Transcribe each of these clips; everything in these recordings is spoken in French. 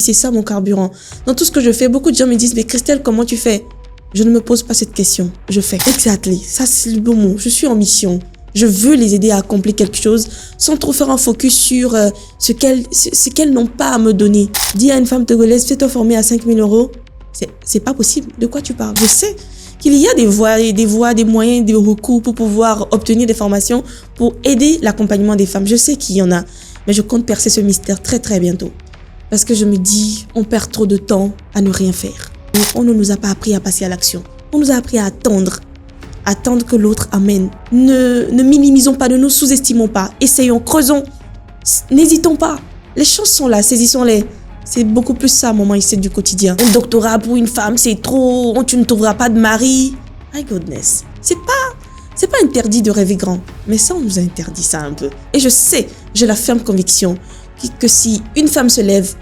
C'est ça mon carburant. Dans tout ce que je fais, beaucoup de gens me disent, mais Christelle, comment tu fais? Je ne me pose pas cette question. Je fais. Exactly. Ça, c'est le bon mot. Je suis en mission. Je veux les aider à accomplir quelque chose sans trop faire un focus sur ce qu'elles n'ont pas à me donner. Dis à une femme togolaise, fais-toi former à 5 000 €. C'est pas possible. De quoi tu parles? Je sais qu'il y a des voies, des moyens, des recours pour pouvoir obtenir des formations pour aider l'accompagnement des femmes. Je sais qu'il y en a, mais je compte percer ce mystère très très bientôt. Parce que je me dis, on perd trop de temps à ne rien faire. On ne nous a pas appris à passer à l'action. On nous a appris à attendre. Attendre que l'autre amène. Ne minimisons pas, ne nous sous-estimons pas. Essayons, creusons. N'hésitons pas. Les chances sont là, saisissons-les. C'est beaucoup plus ça, mon mindset du quotidien. Un doctorat pour une femme, c'est trop. Tu ne trouveras pas de mari. My goodness. C'est pas interdit de rêver grand. Mais ça, on nous a interdit ça un peu. Et je sais, j'ai la ferme conviction que si une femme se lève,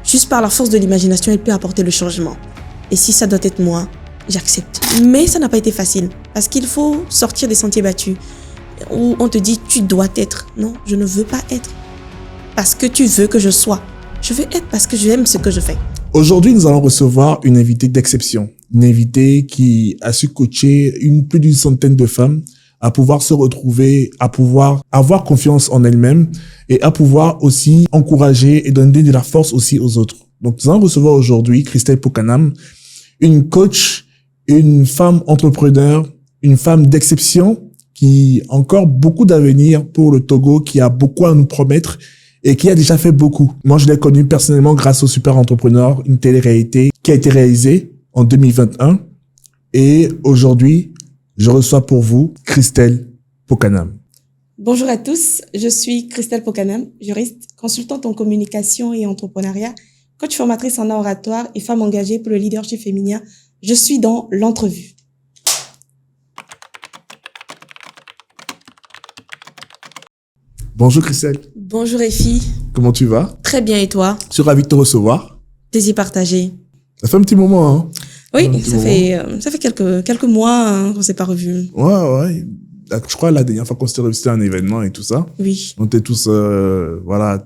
juste par la force de l'imagination, elle peut apporter le changement. Et si ça doit être moi, j'accepte. Mais ça n'a pas été facile. Parce qu'il faut sortir des sentiers battus. Où on te dit, tu dois être. Non, je ne veux pas être. Parce que tu veux que je sois. Je veux être parce que j'aime ce que je fais. Aujourd'hui, nous allons recevoir une invitée d'exception. Une invitée qui a su coacher plus d'une centaine de femmes à pouvoir se retrouver, à pouvoir avoir confiance en elles-mêmes et à pouvoir aussi encourager et donner de la force aussi aux autres. Donc, nous allons recevoir aujourd'hui Christelle Pokanam, une coach, une femme entrepreneur, une femme d'exception qui a encore beaucoup d'avenir pour le Togo, qui a beaucoup à nous promettre et qui a déjà fait beaucoup. Moi, je l'ai connue personnellement grâce au Super Entrepreneur, une télé-réalité qui a été réalisée en 2021. Et aujourd'hui, je reçois pour vous Christelle Pokanam. Bonjour à tous, je suis Christelle Pokanam, juriste, consultante en communication et entrepreneuriat, coach formatrice en art oratoire et femme engagée pour le leadership féminin. Je suis dans l'entrevue. Bonjour Christelle. Bonjour Effie. Comment tu vas? Très bien, et toi? Je suis ravi de te recevoir. Plaisir partagé. Ça fait un petit moment, hein? Oui, ça fait quelques mois qu'on s'est pas revus. Ouais. Je crois la dernière fois qu'on s'était revu, c'était un événement et tout ça. Oui. On était tous,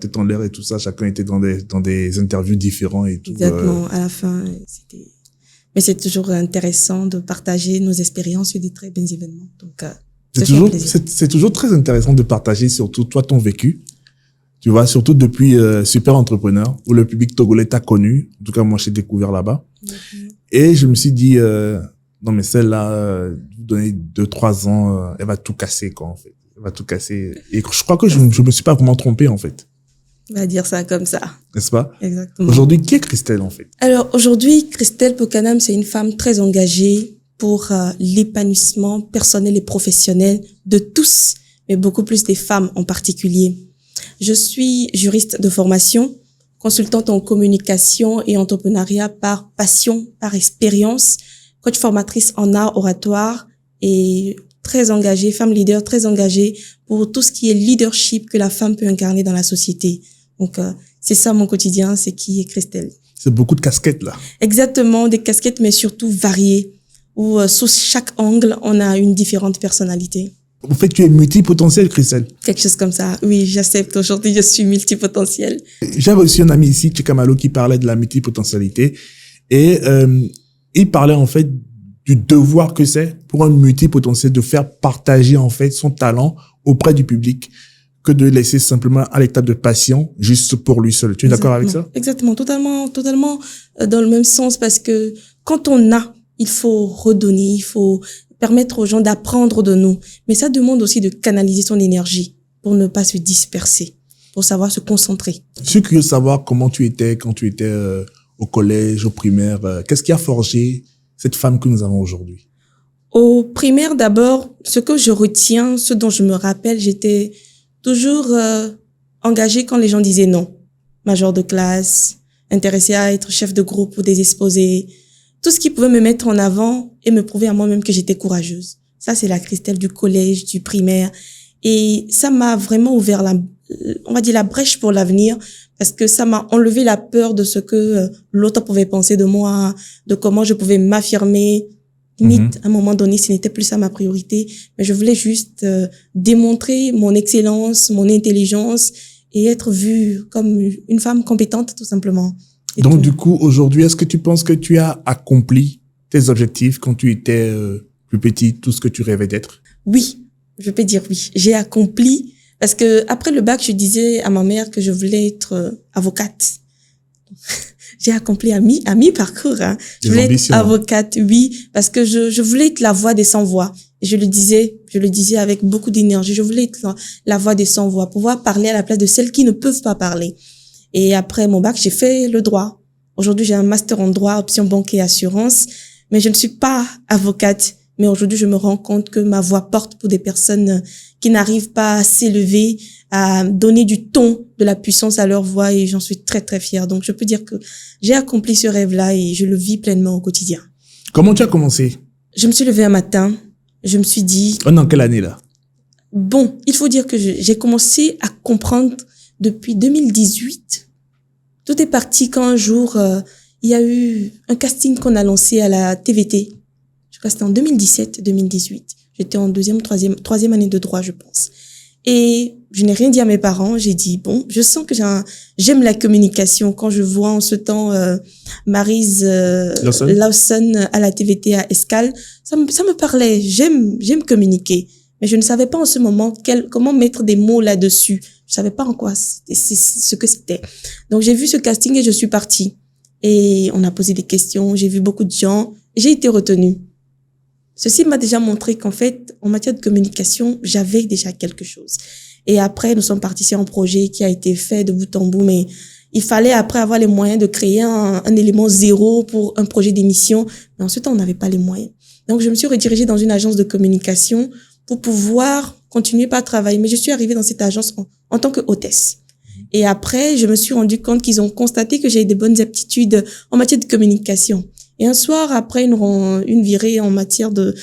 tête en l'air et tout ça. Chacun était dans des interviews différents et tout. Exactement. À la fin, mais c'est toujours intéressant de partager nos expériences sur des très bons événements. Donc, c'est toujours très intéressant de partager surtout toi ton vécu. Tu vois, surtout depuis Super Entrepreneur, où le public togolais t'a connu. En tout cas, moi, j'ai découvert là-bas. Et je me suis dit, non, mais celle-là, vous donnez 2-3 ans, elle va tout casser, quoi, en fait. Elle va tout casser. Et je crois que je me suis pas vraiment trompé, en fait. On va dire ça comme ça. N'est-ce pas? Exactement. Aujourd'hui, qui est Christelle, en fait? Alors, aujourd'hui, Christelle Pokanam, c'est une femme très engagée pour l'épanouissement personnel et professionnel de tous, mais beaucoup plus des femmes en particulier. Je suis juriste de formation, consultante en communication et entrepreneuriat par passion, par expérience, coach formatrice en art oratoire et très engagée, femme leader très engagée pour tout ce qui est leadership que la femme peut incarner dans la société. Donc, c'est ça mon quotidien, c'est qui est Christelle. C'est beaucoup de casquettes, là. Exactement, des casquettes, mais surtout variées, où sous chaque angle, on a une différente personnalité. En fait, tu es multipotentiel, Christelle. Quelque chose comme ça. Oui, j'accepte. Aujourd'hui, je suis multipotentielle. J'avais aussi un ami ici, Chikamalo, qui parlait de la multipotentialité. Et il parlait en fait du devoir que c'est pour un multipotentiel de faire partager en fait son talent auprès du public que de laisser simplement à l'état de patient juste pour lui seul. Tu es d'accord avec ça? Exactement. Totalement dans le même sens, parce que quand on a, il faut redonner, il faut permettre aux gens d'apprendre de nous. Mais ça demande aussi de canaliser son énergie pour ne pas se disperser, pour savoir se concentrer. Je suis curieux de savoir comment tu étais quand tu étais au collège, au primaire. Qu'est-ce qui a forgé cette femme que nous avons aujourd'hui? Au primaire, d'abord, ce que je retiens, ce dont je me rappelle, j'étais toujours engagée quand les gens disaient non. Major de classe, intéressée à être chef de groupe ou des exposés. Tout ce qui pouvait me mettre en avant et me prouver à moi-même que j'étais courageuse. Ça, c'est la Christelle du collège, du primaire. Et ça m'a vraiment ouvert la brèche pour l'avenir, parce que ça m'a enlevé la peur de ce que l'autre pouvait penser de moi, de comment je pouvais m'affirmer. Limite, à un moment donné, ce n'était plus ça ma priorité, mais je voulais juste démontrer mon excellence, mon intelligence et être vue comme une femme compétente, tout simplement. Donc, du coup, aujourd'hui, est-ce que tu penses que tu as accompli tes objectifs quand tu étais plus petit, tout ce que tu rêvais d'être? Oui, je peux dire oui. J'ai accompli parce que après le bac, je disais à ma mère que je voulais être avocate. J'ai accompli à mi-parcours. Hein. Je voulais être avocate, oui, parce que je voulais être la voix des sans-voix. Je le disais avec beaucoup d'énergie. Je voulais être la voix des sans-voix, pouvoir parler à la place de celles qui ne peuvent pas parler. Et après mon bac, j'ai fait le droit. Aujourd'hui, j'ai un master en droit, option banque et assurance, mais je ne suis pas avocate. Mais aujourd'hui, je me rends compte que ma voix porte pour des personnes qui n'arrivent pas à s'élever, à donner du ton, de la puissance à leur voix, et j'en suis très, très fière. Donc, je peux dire que j'ai accompli ce rêve-là et je le vis pleinement au quotidien. Comment tu as commencé? Je me suis levée un matin, je me suis dit... On est en quelle année, là? Bon, il faut dire que j'ai commencé à comprendre depuis 2018. Tout est parti quand un jour, il y a eu un casting qu'on a lancé à la TVT. Je crois que c'était en 2017-2018. J'étais en troisième année de droit, je pense. Et je n'ai rien dit à mes parents. J'ai dit, bon, je sens que j'aime la communication. Quand je vois en ce temps Maryse Lawson à la TVT à Escale, ça me parlait. J'aime communiquer. Mais je ne savais pas en ce moment comment mettre des mots là-dessus. Je savais pas en quoi ce que c'était. Donc, j'ai vu ce casting et je suis partie. Et on a posé des questions. J'ai vu beaucoup de gens. J'ai été retenue. Ceci m'a déjà montré qu'en fait, en matière de communication, j'avais déjà quelque chose. Et après, nous sommes partis sur un projet qui a été fait de bout en bout, mais il fallait après avoir les moyens de créer un élément zéro pour un projet d'émission. Mais ensuite, on n'avait pas les moyens. Donc, je me suis redirigée dans une agence de communication pour pouvoir continuer par travailler. Mais je suis arrivée dans cette agence en tant que hôtesse. Et après, je me suis rendu compte qu'ils ont constaté que j'ai des bonnes aptitudes en matière de communication. Et un soir, après une virée en matière de,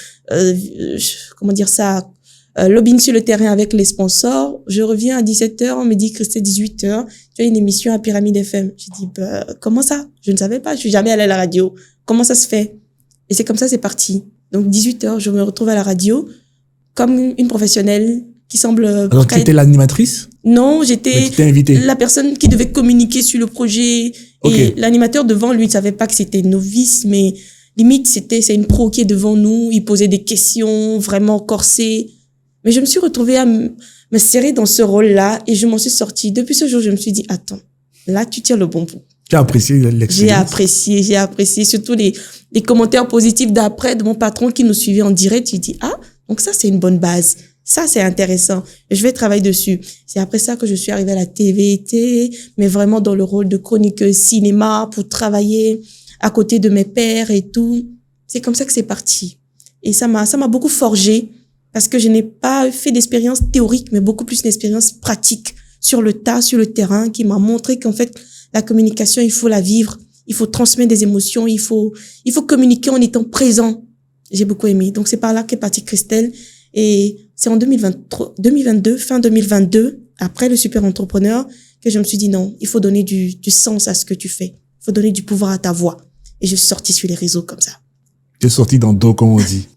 lobbying sur le terrain avec les sponsors, je reviens à 17h, on me dit, Christelle, 18h, tu as une émission à Pyramide FM. J'ai dit, comment ça? Je ne savais pas, je suis jamais allée à la radio. Comment ça se fait? Et c'est comme ça, c'est parti. Donc, 18h, je me retrouve à la radio comme une professionnelle qui semble... Alors, tu étais l'animatrice? Non, j'étais la personne qui devait communiquer sur le projet. Okay. Et l'animateur devant lui, il ne savait pas que c'était novice, mais limite, c'est une pro qui est devant nous. Il posait des questions vraiment corsées. Mais je me suis retrouvée à me serrer dans ce rôle-là et je m'en suis sortie. Depuis ce jour, je me suis dit, attends, là, tu tires le bon bout. Tu as apprécié l'expérience? J'ai apprécié. Surtout les commentaires positifs d'après de mon patron qui nous suivait en direct. Il dit, ah, donc ça, c'est une bonne base. Ça, c'est intéressant. Je vais travailler dessus. C'est après ça que je suis arrivée à la TVT, mais vraiment dans le rôle de chroniqueuse cinéma pour travailler à côté de mes pairs et tout. C'est comme ça que c'est parti. Et ça m'a beaucoup forgé parce que je n'ai pas fait d'expérience théorique, mais beaucoup plus d'expérience pratique sur le tas, sur le terrain, qui m'a montré qu'en fait, la communication, il faut la vivre. Il faut transmettre des émotions. Il faut communiquer en étant présent. J'ai beaucoup aimé. Donc, c'est par là qu'est partie Christelle. Et c'est en 2022, fin 2022, après le super entrepreneur, que je me suis dit non, il faut donner du sens à ce que tu fais. Il faut donner du pouvoir à ta voix. Et je suis sortie sur les réseaux comme ça. Tu es sortie dans dos, comme on dit.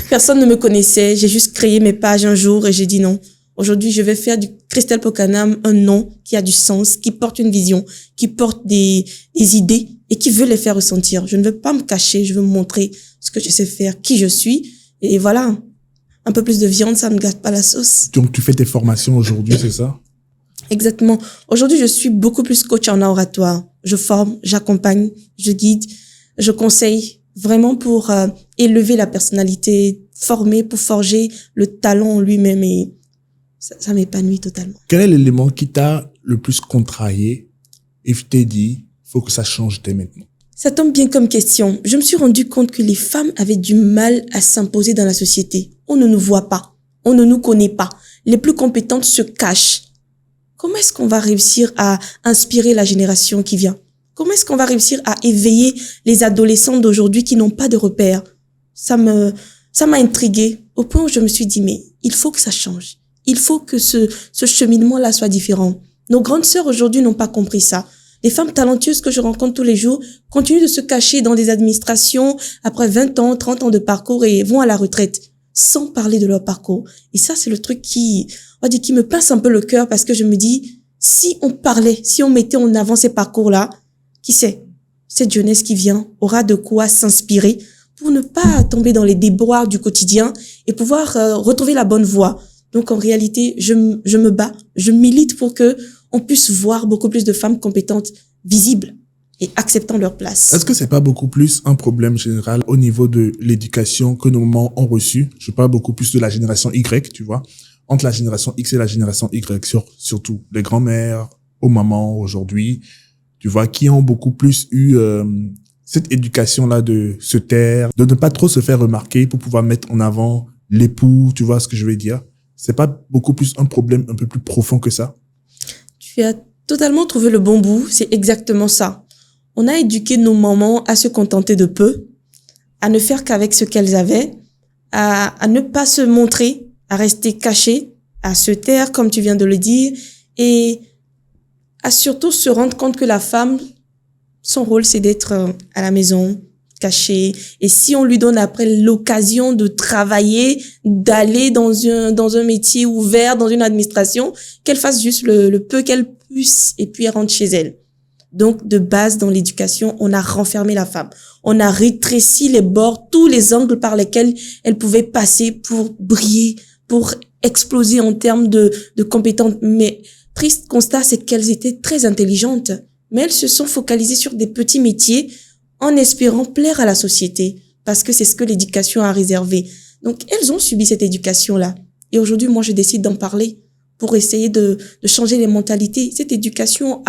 Personne ne me connaissait. J'ai juste créé mes pages un jour et j'ai dit non. Aujourd'hui, je vais faire du Christelle Pokanam un nom qui a du sens, qui porte une vision, qui porte des idées et qui veut les faire ressentir. Je ne veux pas me cacher, je veux me montrer ce que je sais faire, qui je suis. Et voilà. Un peu plus de viande, ça ne gâte pas la sauce. Donc, tu fais tes formations aujourd'hui, c'est ça? Exactement. Aujourd'hui, je suis beaucoup plus coach en oratoire. Je forme, j'accompagne, je guide, je conseille vraiment pour élever la personnalité, former pour forger le talent en lui-même et ça m'épanouit totalement. Quel est l'élément qui t'a le plus contrarié et tu t'es dit, faut que ça change dès maintenant? Ça tombe bien comme question. Je me suis rendu compte que les femmes avaient du mal à s'imposer dans la société. On ne nous voit pas. On ne nous connaît pas. Les plus compétentes se cachent. Comment est-ce qu'on va réussir à inspirer la génération qui vient? Comment est-ce qu'on va réussir à éveiller les adolescents d'aujourd'hui qui n'ont pas de repères? Ça m'a intriguée au point où je me suis dit, mais il faut que ça change. Il faut que ce cheminement-là soit différent. Nos grandes sœurs aujourd'hui n'ont pas compris ça. Les femmes talentueuses que je rencontre tous les jours continuent de se cacher dans des administrations après 20 ans, 30 ans de parcours et vont à la retraite sans parler de leur parcours. Et ça, c'est le truc qui me pince un peu le cœur parce que je me dis, si on parlait, si on mettait en avant ces parcours-là, qui sait, cette jeunesse qui vient aura de quoi s'inspirer pour ne pas tomber dans les déboires du quotidien et pouvoir retrouver la bonne voie. Donc en réalité, je me bats, je milite pour que on puisse voir beaucoup plus de femmes compétentes, visibles et acceptant leur place. Est-ce que c'est pas beaucoup plus un problème général au niveau de l'éducation que nos mamans ont reçu? Je parle beaucoup plus de la génération Y, tu vois, entre la génération X et la génération Y, surtout les grands-mères, aux mamans aujourd'hui, tu vois, qui ont beaucoup plus eu cette éducation-là de se taire, de ne pas trop se faire remarquer pour pouvoir mettre en avant l'époux, tu vois ce que je veux dire? C'est pas beaucoup plus un problème un peu plus profond que ça? Tu as totalement trouvé le bon bout, c'est exactement ça. On a éduqué nos mamans à se contenter de peu, à ne faire qu'avec ce qu'elles avaient, à ne pas se montrer, à rester cachées, à se taire, comme tu viens de le dire, et à surtout se rendre compte que la femme, son rôle, c'est d'être à la maison, cachée. Et si on lui donne après l'occasion de travailler, d'aller dans un métier ouvert, dans une administration, qu'elle fasse juste le peu qu'elle puisse, et puis elle rentre chez elle. Donc, de base, dans l'éducation, on a renfermé la femme. On a rétréci les bords, tous les angles par lesquels elle pouvait passer pour briller, pour exploser en termes de compétences. Mais triste constat, c'est qu'elles étaient très intelligentes. Mais elles se sont focalisées sur des petits métiers en espérant plaire à la société. Parce que c'est ce que l'éducation a réservé. Donc, elles ont subi cette éducation-là. Et aujourd'hui, moi, je décide d'en parler pour essayer de changer les mentalités. Cette éducation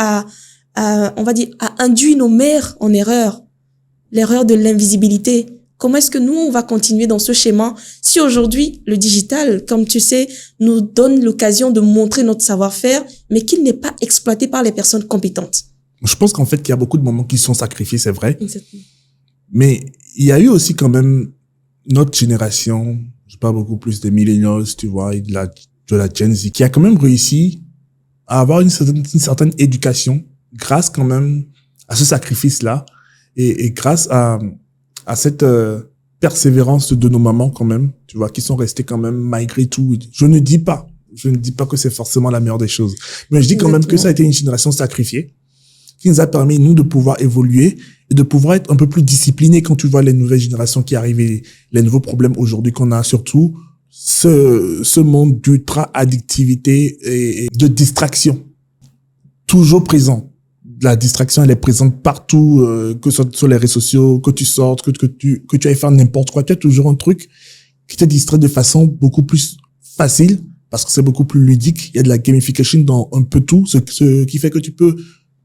on va dire, a induit nos mères en erreur. L'erreur de l'invisibilité. Comment est-ce que nous, on va continuer dans ce schéma si aujourd'hui, le digital, comme tu sais, nous donne l'occasion de montrer notre savoir-faire, mais qu'il n'est pas exploité par les personnes compétentes? Je pense qu'en fait, il y a beaucoup de moments qui sont sacrifiés, c'est vrai. Exactement. Mais il y a eu aussi quand même notre génération, je parle beaucoup plus des millennials, tu vois, et de la Gen Z, qui a quand même réussi à avoir une certaine éducation grâce quand même à ce sacrifice-là et grâce à cette persévérance de nos mamans quand même, tu vois, qui sont restées quand même malgré tout. Je ne dis pas que c'est forcément la meilleure des choses, mais je dis quand même que ça a été une génération sacrifiée qui nous a permis, nous, de pouvoir évoluer et de pouvoir être un peu plus disciplinés quand tu vois les nouvelles générations qui arrivent et les nouveaux problèmes aujourd'hui qu'on a, surtout ce monde d'ultra-addictivité et de distraction toujours présent. La distraction, elle est présente partout, que ce soit sur les réseaux sociaux, que tu sortes, que tu ailles faire n'importe quoi. Tu as toujours un truc qui te distrait de façon beaucoup plus facile parce que c'est beaucoup plus ludique. Il y a de la gamification dans un peu tout, ce qui fait que tu peux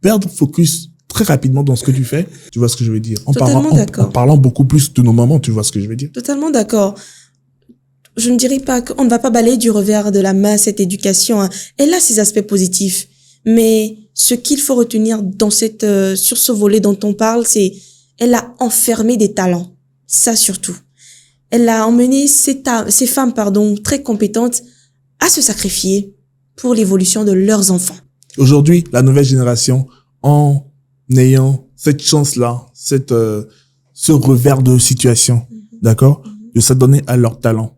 perdre focus très rapidement dans ce que tu fais. Tu vois ce que je veux dire? En parlant beaucoup plus de nos mamans, tu vois ce que je veux dire? Totalement d'accord. Je ne dirais pas qu'on ne va pas balayer du revers de la main cette éducation, hein. Elle a ses aspects positifs. Mais ce qu'il faut retenir dans sur ce volet dont on parle, c'est elle a enfermé des talents. Ça surtout. Elle a emmené ces femmes, très compétentes à se sacrifier pour l'évolution de leurs enfants. Aujourd'hui, la nouvelle génération, en ayant cette chance-là, ce revers de situation, d'accord, de s'adonner à leurs talents.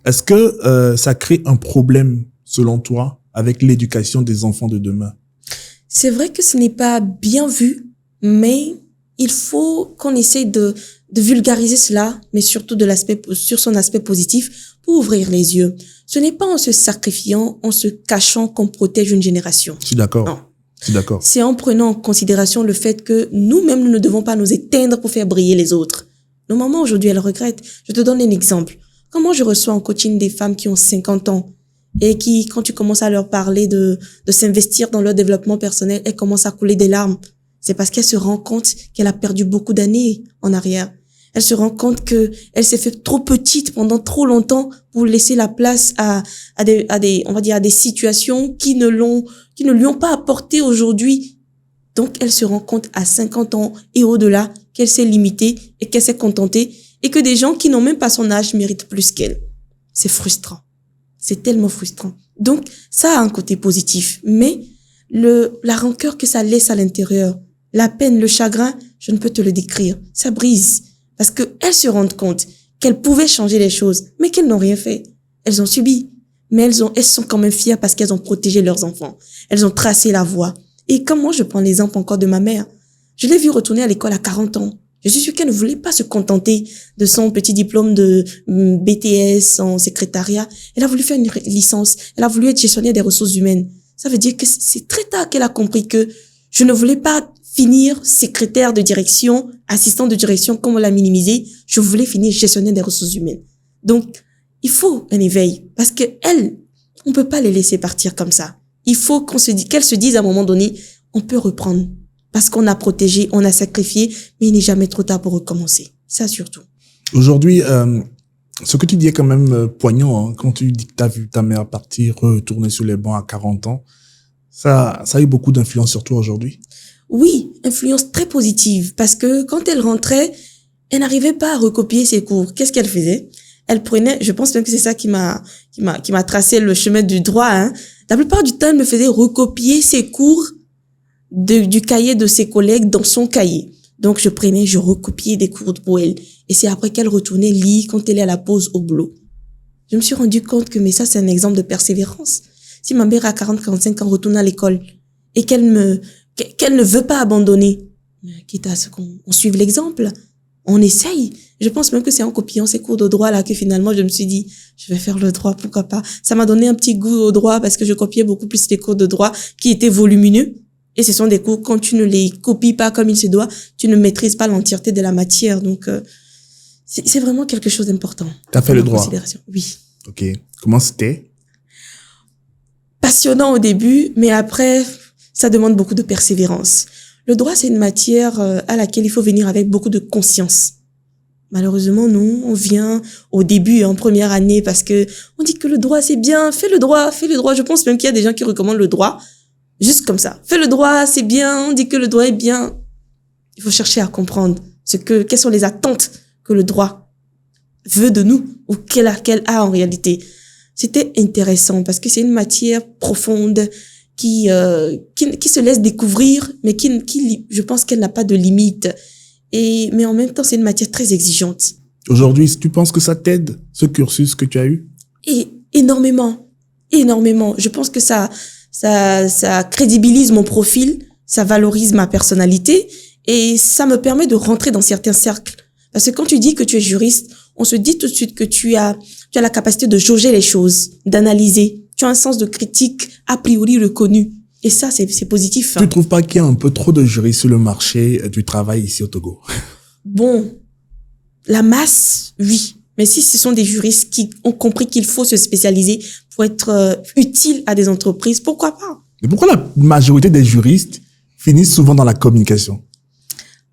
Est-ce que ça crée un problème, selon toi, avec l'éducation des enfants de demain? C'est vrai que ce n'est pas bien vu, mais il faut qu'on essaye de vulgariser cela, mais surtout sur son aspect positif pour ouvrir les yeux. Ce n'est pas en se sacrifiant, en se cachant qu'on protège une génération. Je suis d'accord. Non. Je suis d'accord. C'est en prenant en considération le fait que nous-mêmes, nous ne devons pas nous éteindre pour faire briller les autres. Nos mamans, aujourd'hui, elles regrettent. Je te donne un exemple. Comment je reçois en coaching des femmes qui ont 50 ans et qui, quand tu commences à leur parler de s'investir dans leur développement personnel, elles commencent à couler des larmes. C'est parce qu'elle se rend compte qu'elle a perdu beaucoup d'années en arrière. Elle se rend compte que elle s'est fait trop petite pendant trop longtemps pour laisser la place à des situations qui ne lui ont pas apporté aujourd'hui. Donc, elle se rend compte à 50 ans et au-delà qu'elle s'est limitée et qu'elle s'est contentée et que des gens qui n'ont même pas son âge méritent plus qu'elle. C'est frustrant. C'est tellement frustrant. Donc, ça a un côté positif, mais la rancœur que ça laisse à l'intérieur, la peine, le chagrin, je ne peux te le décrire. Ça brise. Parce qu'elles se rendent compte qu'elles pouvaient changer les choses, mais qu'elles n'ont rien fait. Elles ont subi. Mais elles sont quand même fières parce qu'elles ont protégé leurs enfants. Elles ont tracé la voie. Et comme moi, je prends l'exemple encore de ma mère. Je l'ai vu retourner à l'école à 40 ans. Je suis sûre qu'elle ne voulait pas se contenter de son petit diplôme de BTS en secrétariat. Elle a voulu faire une licence. Elle a voulu être gestionnaire des ressources humaines. Ça veut dire que c'est très tard qu'elle a compris que je ne voulais pas finir secrétaire de direction, assistant de direction, comme on l'a minimisé. Je voulais finir gestionnaire des ressources humaines. Donc, il faut un éveil. Parce que elle, on peut pas les laisser partir comme ça. Il faut qu'elle se dise à un moment donné, on peut reprendre. Parce qu'on a protégé, on a sacrifié, mais il n'est jamais trop tard pour recommencer. Ça surtout. Aujourd'hui, ce que tu dis est quand même poignant, hein, quand tu dis que tu as vu ta mère partir, retourner sur les bancs à 40 ans. Ça a eu beaucoup d'influence sur toi aujourd'hui? Oui, influence très positive. Parce que quand elle rentrait, elle n'arrivait pas à recopier ses cours. Qu'est-ce qu'elle faisait? Elle prenait, je pense même que c'est ça qui m'a tracé le chemin du droit, hein. La plupart du temps, elle me faisait recopier ses cours du cahier de ses collègues dans son cahier. Donc, je recopiais des cours pour elle. Et c'est après qu'elle retournait lire quand elle est à la pause au boulot. Je me suis rendu compte que, mais ça, c'est un exemple de persévérance. Si ma mère à 40-45 ans retourne à l'école et qu'elle ne veut pas abandonner, quitte à ce qu'on suive l'exemple, on essaye. Je pense même que c'est en copiant ces cours de droit là que finalement je me suis dit, je vais faire le droit, pourquoi pas. Ça m'a donné un petit goût au droit parce que je copiais beaucoup plus les cours de droit qui étaient volumineux. Et ce sont des cours, quand tu ne les copies pas comme il se doit, tu ne maîtrises pas l'entièreté de la matière. Donc, c'est vraiment quelque chose d'important. T'as fait le droit? Oui. Ok. Comment c'était? Passionnant au début, mais après, ça demande beaucoup de persévérance. Le droit, c'est une matière à laquelle il faut venir avec beaucoup de conscience. Malheureusement, nous, on vient au début, en première année, parce que on dit que le droit, c'est bien, fais le droit, fais le droit. Je pense même qu'il y a des gens qui recommandent le droit, juste comme ça. Fais le droit, c'est bien, on dit que le droit est bien. Il faut chercher à comprendre quelles sont les attentes que le droit veut de nous, ou qu'elle a en réalité. C'était intéressant, parce que c'est une matière profonde, qui se laisse découvrir, mais je pense qu'elle n'a pas de limite. Mais en même temps, c'est une matière très exigeante. Aujourd'hui, tu penses que ça t'aide, ce cursus que tu as eu? Et énormément. Je pense que ça crédibilise mon profil, ça valorise ma personnalité et ça me permet de rentrer dans certains cercles. Parce que quand tu dis que tu es juriste, on se dit tout de suite que tu as la capacité de jauger les choses, d'analyser. Tu as un sens de critique a priori reconnu. Et ça, c'est positif. Tu trouves pas qu'il y a un peu trop de juristes sur le marché du travail ici au Togo? Bon, la masse, oui. Mais si ce sont des juristes qui ont compris qu'il faut se spécialiser pour être utile à des entreprises, pourquoi pas? Mais pourquoi la majorité des juristes finissent souvent dans la communication?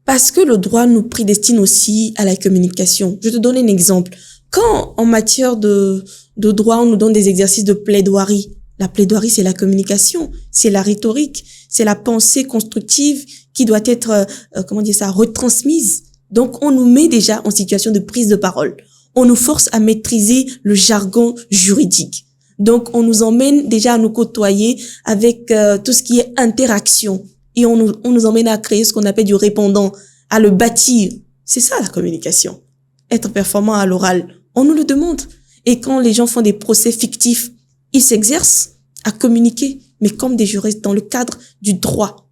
Parce que le droit nous prédestine aussi à la communication. Je te donne un exemple. Quand en matière de droit, on nous donne des exercices de plaidoirie, la plaidoirie, c'est la communication, c'est la rhétorique, c'est la pensée constructive qui doit être, retransmise. Donc, on nous met déjà en situation de prise de parole. On nous force à maîtriser le jargon juridique. Donc, on nous emmène déjà à nous côtoyer avec tout ce qui est interaction. Et on nous emmène à créer ce qu'on appelle du répondant, à le bâtir. C'est ça la communication. Être performant à l'oral, on nous le demande. Et quand les gens font des procès fictifs, ils s'exercent à communiquer, mais comme des juristes dans le cadre du droit.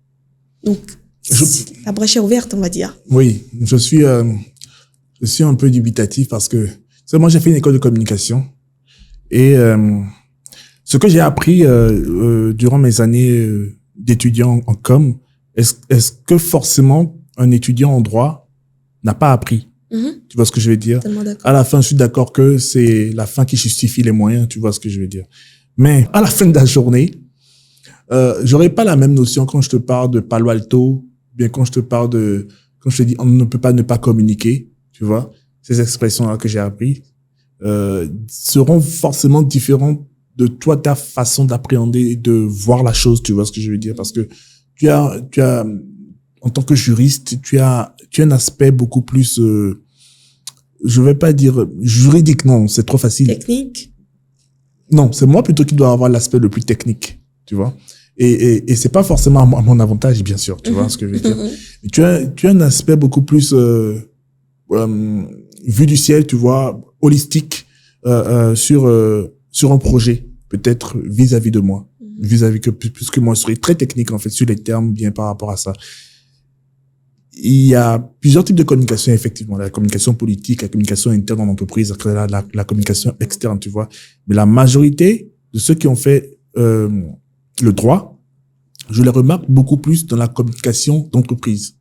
Donc, la brèche est ouverte, on va dire. Oui, je suis un peu dubitatif parce que moi j'ai fait une école de communication et ce que j'ai appris durant mes années d'étudiant en com, est-ce que forcément un étudiant en droit n'a pas appris? Tu vois ce que je veux dire? À la fin, je suis d'accord que c'est la fin qui justifie les moyens, tu vois ce que je veux dire. Mais à la fin de la journée, j'aurais pas la même notion quand je te parle de Palo Alto, bien quand je te dis on ne peut pas ne pas communiquer, tu vois. Ces expressions-là que j'ai appris seront forcément différentes de toi, ta façon d'appréhender et de voir la chose, tu vois ce que je veux dire? Parce que tu as, en tant que juriste, tu as un aspect beaucoup plus, je vais pas dire juridique, non, c'est trop facile. Technique? Non, c'est moi plutôt qui dois avoir l'aspect le plus technique, tu vois. Et c'est pas forcément à mon avantage, bien sûr, tu vois ce que je veux dire. Mais tu as un aspect beaucoup plus, vue du ciel, tu vois, holistique, sur un projet, peut-être vis-à-vis de moi. Vis-à-vis puisque moi, je serais très technique, en fait, sur les termes, bien par rapport à ça. il y a plusieurs types de communication, effectivement. La communication politique, la communication interne en entreprise, la communication externe, tu vois. Mais la majorité de ceux qui ont fait le droit, je les remarque beaucoup plus dans la communication d'entreprise.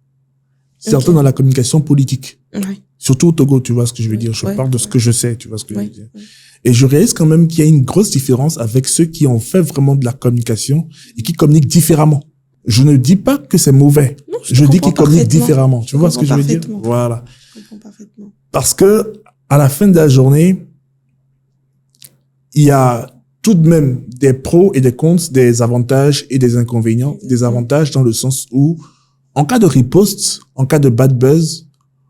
Certains dans la communication politique. Oui. Surtout au Togo, tu vois ce que je veux dire. Je parle de ce que je sais, tu vois ce que je veux dire. Et je réalise quand même qu'il y a une grosse différence avec ceux qui ont fait vraiment de la communication et qui communiquent différemment. Je ne dis pas que c'est mauvais. Non, je dis qu'ils communiquent différemment. Tu vois ce que je veux dire? Voilà. Je comprends parfaitement. Parce que, à la fin de la journée, il y a tout de même des pros et des contre, des avantages et des inconvénients. Des avantages dans le sens où, en cas de riposte, en cas de bad buzz,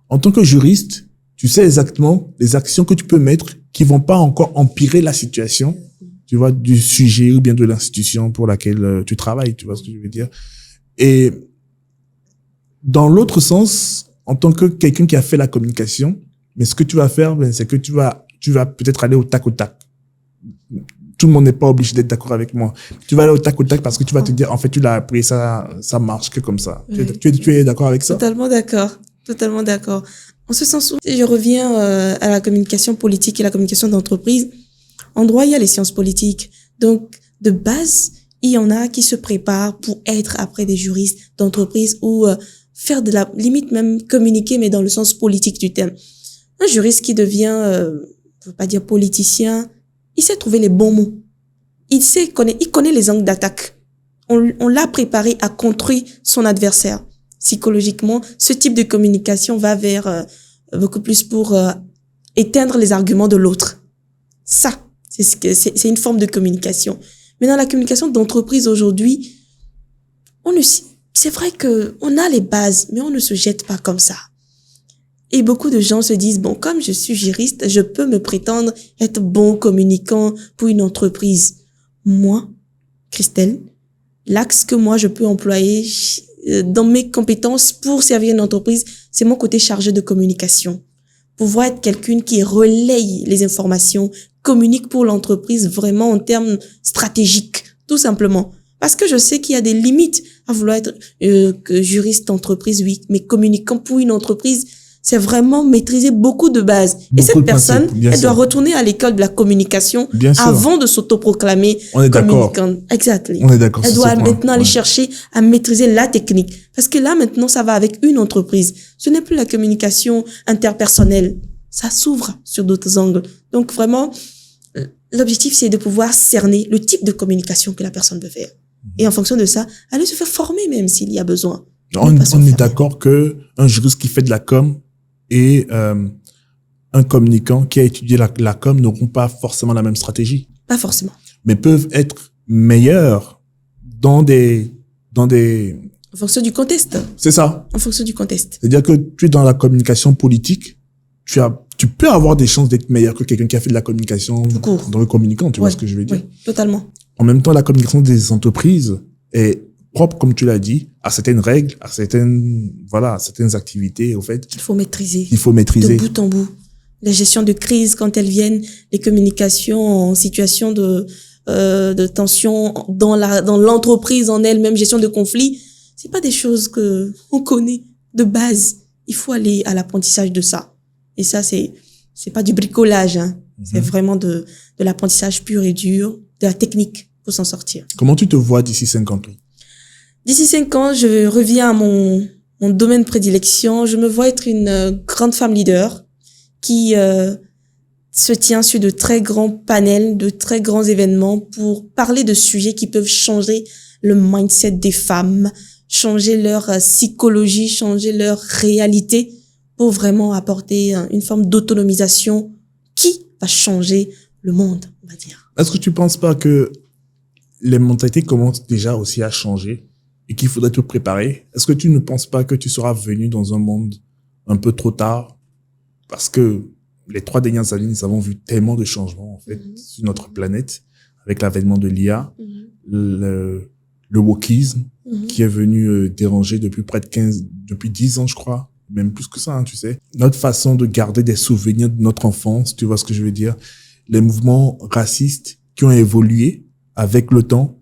en tant que juriste, tu sais exactement les actions que tu peux mettre qui vont pas encore empirer la situation, tu vois, du sujet ou bien de l'institution pour laquelle tu travailles, tu vois ce que je veux dire. Et dans l'autre sens, en tant que quelqu'un qui a fait la communication, mais ce que tu vas faire, ben, c'est que tu vas peut-être aller au tac. Tout le monde n'est pas obligé d'être d'accord avec moi. Tu vas aller au tac parce que tu vas te dire, en fait, tu l'as appris, ça marche que comme ça. Oui. Tu es d'accord avec ça? Totalement d'accord. Totalement d'accord. En ce sens où, si je reviens à la communication politique et la communication d'entreprise, en droit, il y a les sciences politiques. Donc, de base, il y en a qui se préparent pour être après des juristes d'entreprise ou faire de la limite même communiquer, mais dans le sens politique du terme. Un juriste qui devient, je veux pas dire politicien, il sait trouver les bons mots. Il connaît les angles d'attaque. On l'a préparé à contrer son adversaire. Psychologiquement, ce type de communication va vers beaucoup plus pour éteindre les arguments de l'autre. Ça, c'est une forme de communication. Mais dans la communication d'entreprise aujourd'hui, c'est vrai que on a les bases, mais on ne se jette pas comme ça. Et beaucoup de gens se disent, bon, comme je suis juriste, je peux me prétendre être bon communicant pour une entreprise. Moi, Christelle, l'axe que moi je peux employer dans mes compétences pour servir une entreprise, c'est mon côté chargé de communication. Pouvoir être quelqu'un qui relaye les informations, communique pour l'entreprise vraiment en termes stratégiques, tout simplement. Parce que je sais qu'il y a des limites à vouloir être juriste d'entreprise, oui, mais communicant pour une entreprise, c'est vraiment maîtriser beaucoup de bases. Et cette personne, elle doit retourner à l'école de la communication avant de s'autoproclamer communicante. Exactement. On est d'accord. Elle doit maintenant aller chercher à maîtriser la technique. Parce que là, maintenant, ça va avec une entreprise. Ce n'est plus la communication interpersonnelle. Ça s'ouvre sur d'autres angles. Donc vraiment, l'objectif, c'est de pouvoir cerner le type de communication que la personne veut faire. Et en fonction de ça, aller se faire former même s'il y a besoin. On est d'accord que un juriste qui fait de la com et un communicant qui a étudié la com n'auront pas forcément la même stratégie. Pas forcément. Mais peuvent être meilleurs dans des... En fonction du contexte. C'est ça. En fonction du contexte. C'est-à-dire que tu es dans la communication politique, tu peux avoir des chances d'être meilleur que quelqu'un qui a fait de la communication dans le communicant, tu vois ce que je veux dire? Oui, totalement. En même temps, la communication des entreprises est propre, comme tu l'as dit, à certaines règles, à certaines activités, au fait. Il faut maîtriser. De bout en bout. La gestion de crise, quand elles viennent, les communications en situation de tension dans l'entreprise en elle-même, gestion de conflit, c'est pas des choses que on connaît de base. Il faut aller à l'apprentissage de ça. Et ça, c'est pas du bricolage, hein. C'est vraiment de l'apprentissage pur et dur, de la technique pour s'en sortir. Comment tu te vois d'ici 50 ans? D'ici 5 ans, je reviens à mon domaine de prédilection. Je me vois être une grande femme leader qui se tient sur de très grands panels, de très grands événements pour parler de sujets qui peuvent changer le mindset des femmes, changer leur psychologie, changer leur réalité pour vraiment apporter une forme d'autonomisation qui va changer le monde, on va dire. Est-ce que tu penses pas que les mentalités commencent déjà aussi à changer et qu'il faudrait te préparer? Est-ce que tu ne penses pas que tu seras venu dans un monde un peu trop tard? Parce que les 3 dernières années, nous avons vu tellement de changements, en fait, sur notre planète, avec l'avènement de l'IA, le wokisme, qui est venu déranger depuis depuis 10 ans, je crois, même plus que ça, hein, tu sais. Notre façon de garder des souvenirs de notre enfance, tu vois ce que je veux dire? Les mouvements racistes qui ont évolué avec le temps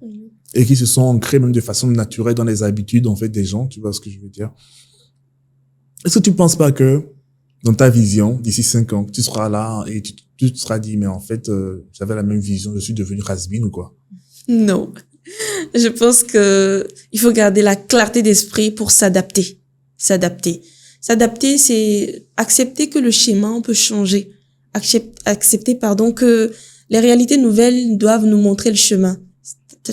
et qui se sont ancrés même de façon naturelle dans les habitudes, en fait, des gens, tu vois ce que je veux dire? Est-ce que tu penses pas que dans ta vision, d'ici 5 ans, tu seras là et tu te seras dit, mais en fait, j'avais la même vision, je suis devenu has-been ou quoi? Non. Je pense que il faut garder la clarté d'esprit pour s'adapter. S'adapter, c'est accepter que le schéma, on peut changer. Accepter, que les réalités nouvelles doivent nous montrer le chemin.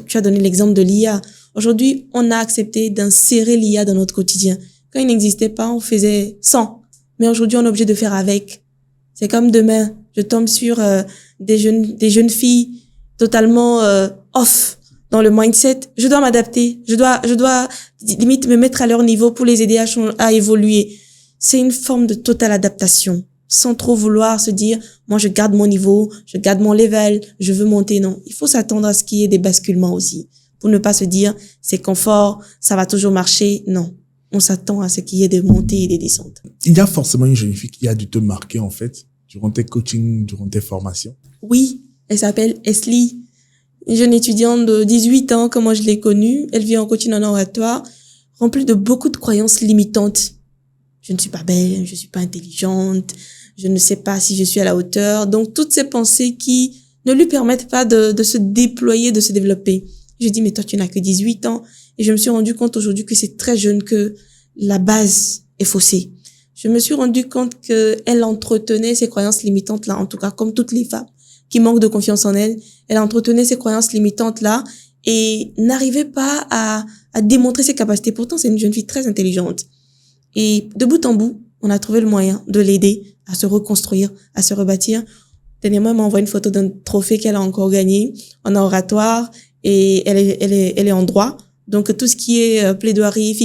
Tu as donné l'exemple de l'IA. Aujourd'hui, on a accepté d'insérer l'IA dans notre quotidien. Quand il n'existait pas, on faisait sans. Mais aujourd'hui, on est obligé de faire avec. C'est comme demain, je tombe sur des jeunes filles totalement off dans le mindset. Je dois m'adapter. Je dois limite me mettre à leur niveau pour les aider à évoluer. C'est une forme de totale adaptation, sans trop vouloir se dire, moi je garde mon niveau, je garde mon level, je veux monter. Non, il faut s'attendre à ce qu'il y ait des basculements aussi, pour ne pas se dire, c'est confort, ça va toujours marcher. Non, on s'attend à ce qu'il y ait des montées et des descentes. Il y a forcément une jeune fille qui a dû te marquer, en fait, durant tes coachings, durant tes formations. Oui, elle s'appelle Esli, une jeune étudiante de 18 ans, comme moi je l'ai connue. Elle vit en coaching en oratoire, remplie de beaucoup de croyances limitantes. Je ne suis pas belle, je suis pas intelligente, je ne sais pas si je suis à la hauteur. Donc, toutes ces pensées qui ne lui permettent pas de se déployer, de se développer. Je dis, mais toi, tu n'as que 18 ans. Et je me suis rendu compte aujourd'hui que c'est très jeune que la base est faussée. Je me suis rendu compte qu'elle entretenait ces croyances limitantes-là, en tout cas, comme toutes les femmes qui manquent de confiance en elles. Elle entretenait ces croyances limitantes-là et n'arrivait pas à démontrer ses capacités. Pourtant, c'est une jeune fille très intelligente. Et de bout en bout, on a trouvé le moyen de l'aider à se reconstruire, à se rebâtir. Dernièrement, elle m'a envoyé une photo d'un trophée qu'elle a encore gagné en oratoire et elle est en droit. Donc, tout ce qui est plaidoirie,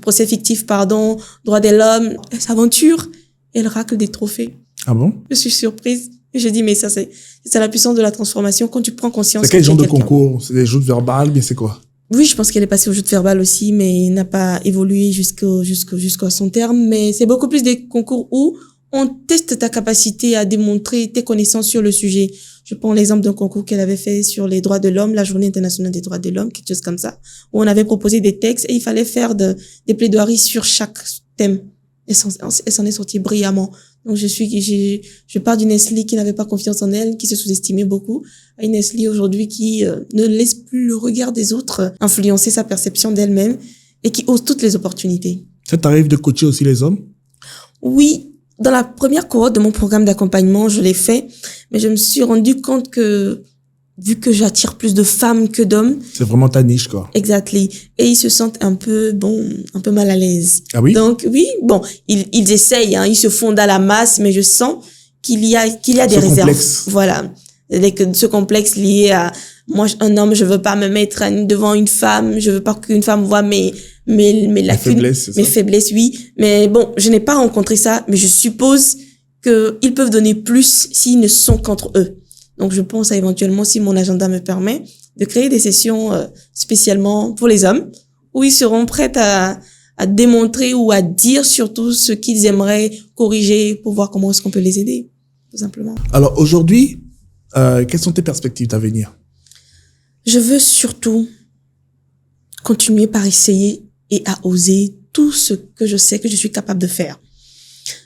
procès fictif, droit de l'homme, elle s'aventure et elle racle des trophées. Ah bon? Je suis surprise. Et je dis, mais ça, c'est la puissance de la transformation quand tu prends conscience. C'est quel genre de concours? C'est des joutes verbales, mais c'est quoi? Oui, je pense qu'elle est passée au jeu de verbal aussi, mais n'a pas évolué jusqu'à son terme. Mais c'est beaucoup plus des concours où on teste ta capacité à démontrer tes connaissances sur le sujet. Je prends l'exemple d'un concours qu'elle avait fait sur les droits de l'homme, la Journée internationale des droits de l'homme, quelque chose comme ça, où on avait proposé des textes et il fallait faire des plaidoiries sur chaque thème. Elle s'en est sortie brillamment. Donc je pars d'une Esli qui n'avait pas confiance en elle, qui se sous-estimait beaucoup, à une Esli aujourd'hui qui ne laisse plus le regard des autres influencer sa perception d'elle-même et qui ose toutes les opportunités. Ça t'arrive de coacher aussi les hommes? Oui, dans la première cohorte de mon programme d'accompagnement, je l'ai fait, mais je me suis rendu compte que vu que j'attire plus de femmes que d'hommes. C'est vraiment ta niche, quoi. Exactly. Et ils se sentent un peu mal à l'aise. Ah oui? Donc, oui, bon, ils essayent, hein, ils se fondent à la masse, mais je sens qu'il y a des réserves. Complexe. Voilà. Ce complexe lié à, moi, un homme, je veux pas me mettre devant une femme, je veux pas qu'une femme voit mes faiblesses, c'est ça? mes faiblesses, oui. Mais bon, je n'ai pas rencontré ça, mais je suppose qu'ils peuvent donner plus s'ils ne sont qu'entre eux. Donc, je pense à éventuellement, si mon agenda me permet, de créer des sessions spécialement pour les hommes, où ils seront prêts à démontrer ou à dire surtout ce qu'ils aimeraient corriger pour voir comment est-ce qu'on peut les aider, tout simplement. Alors, aujourd'hui, quelles sont tes perspectives d'avenir? Je veux surtout continuer par essayer et à oser tout ce que je sais que je suis capable de faire.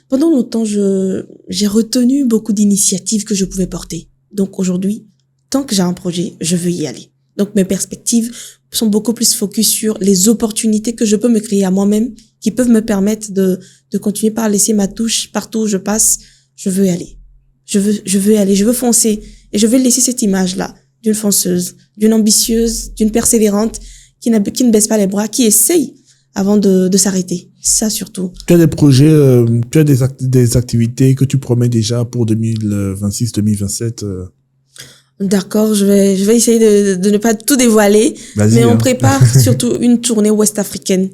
Pendant longtemps, j'ai retenu beaucoup d'initiatives que je pouvais porter. Donc aujourd'hui, tant que j'ai un projet, je veux y aller. Donc mes perspectives sont beaucoup plus focus sur les opportunités que je peux me créer à moi-même, qui peuvent me permettre de continuer par laisser ma touche partout où je passe. Je veux y aller. Je veux aller, je veux foncer. Et je veux laisser cette image-là d'une fonceuse, d'une ambitieuse, d'une persévérante, qui ne baisse pas les bras, qui essaye avant de s'arrêter. Ça surtout. Tu as des projets, tu as des activités que tu promets déjà pour 2026-2027 D'accord, je vais essayer de ne pas tout dévoiler, mais on prépare surtout une tournée ouest-africaine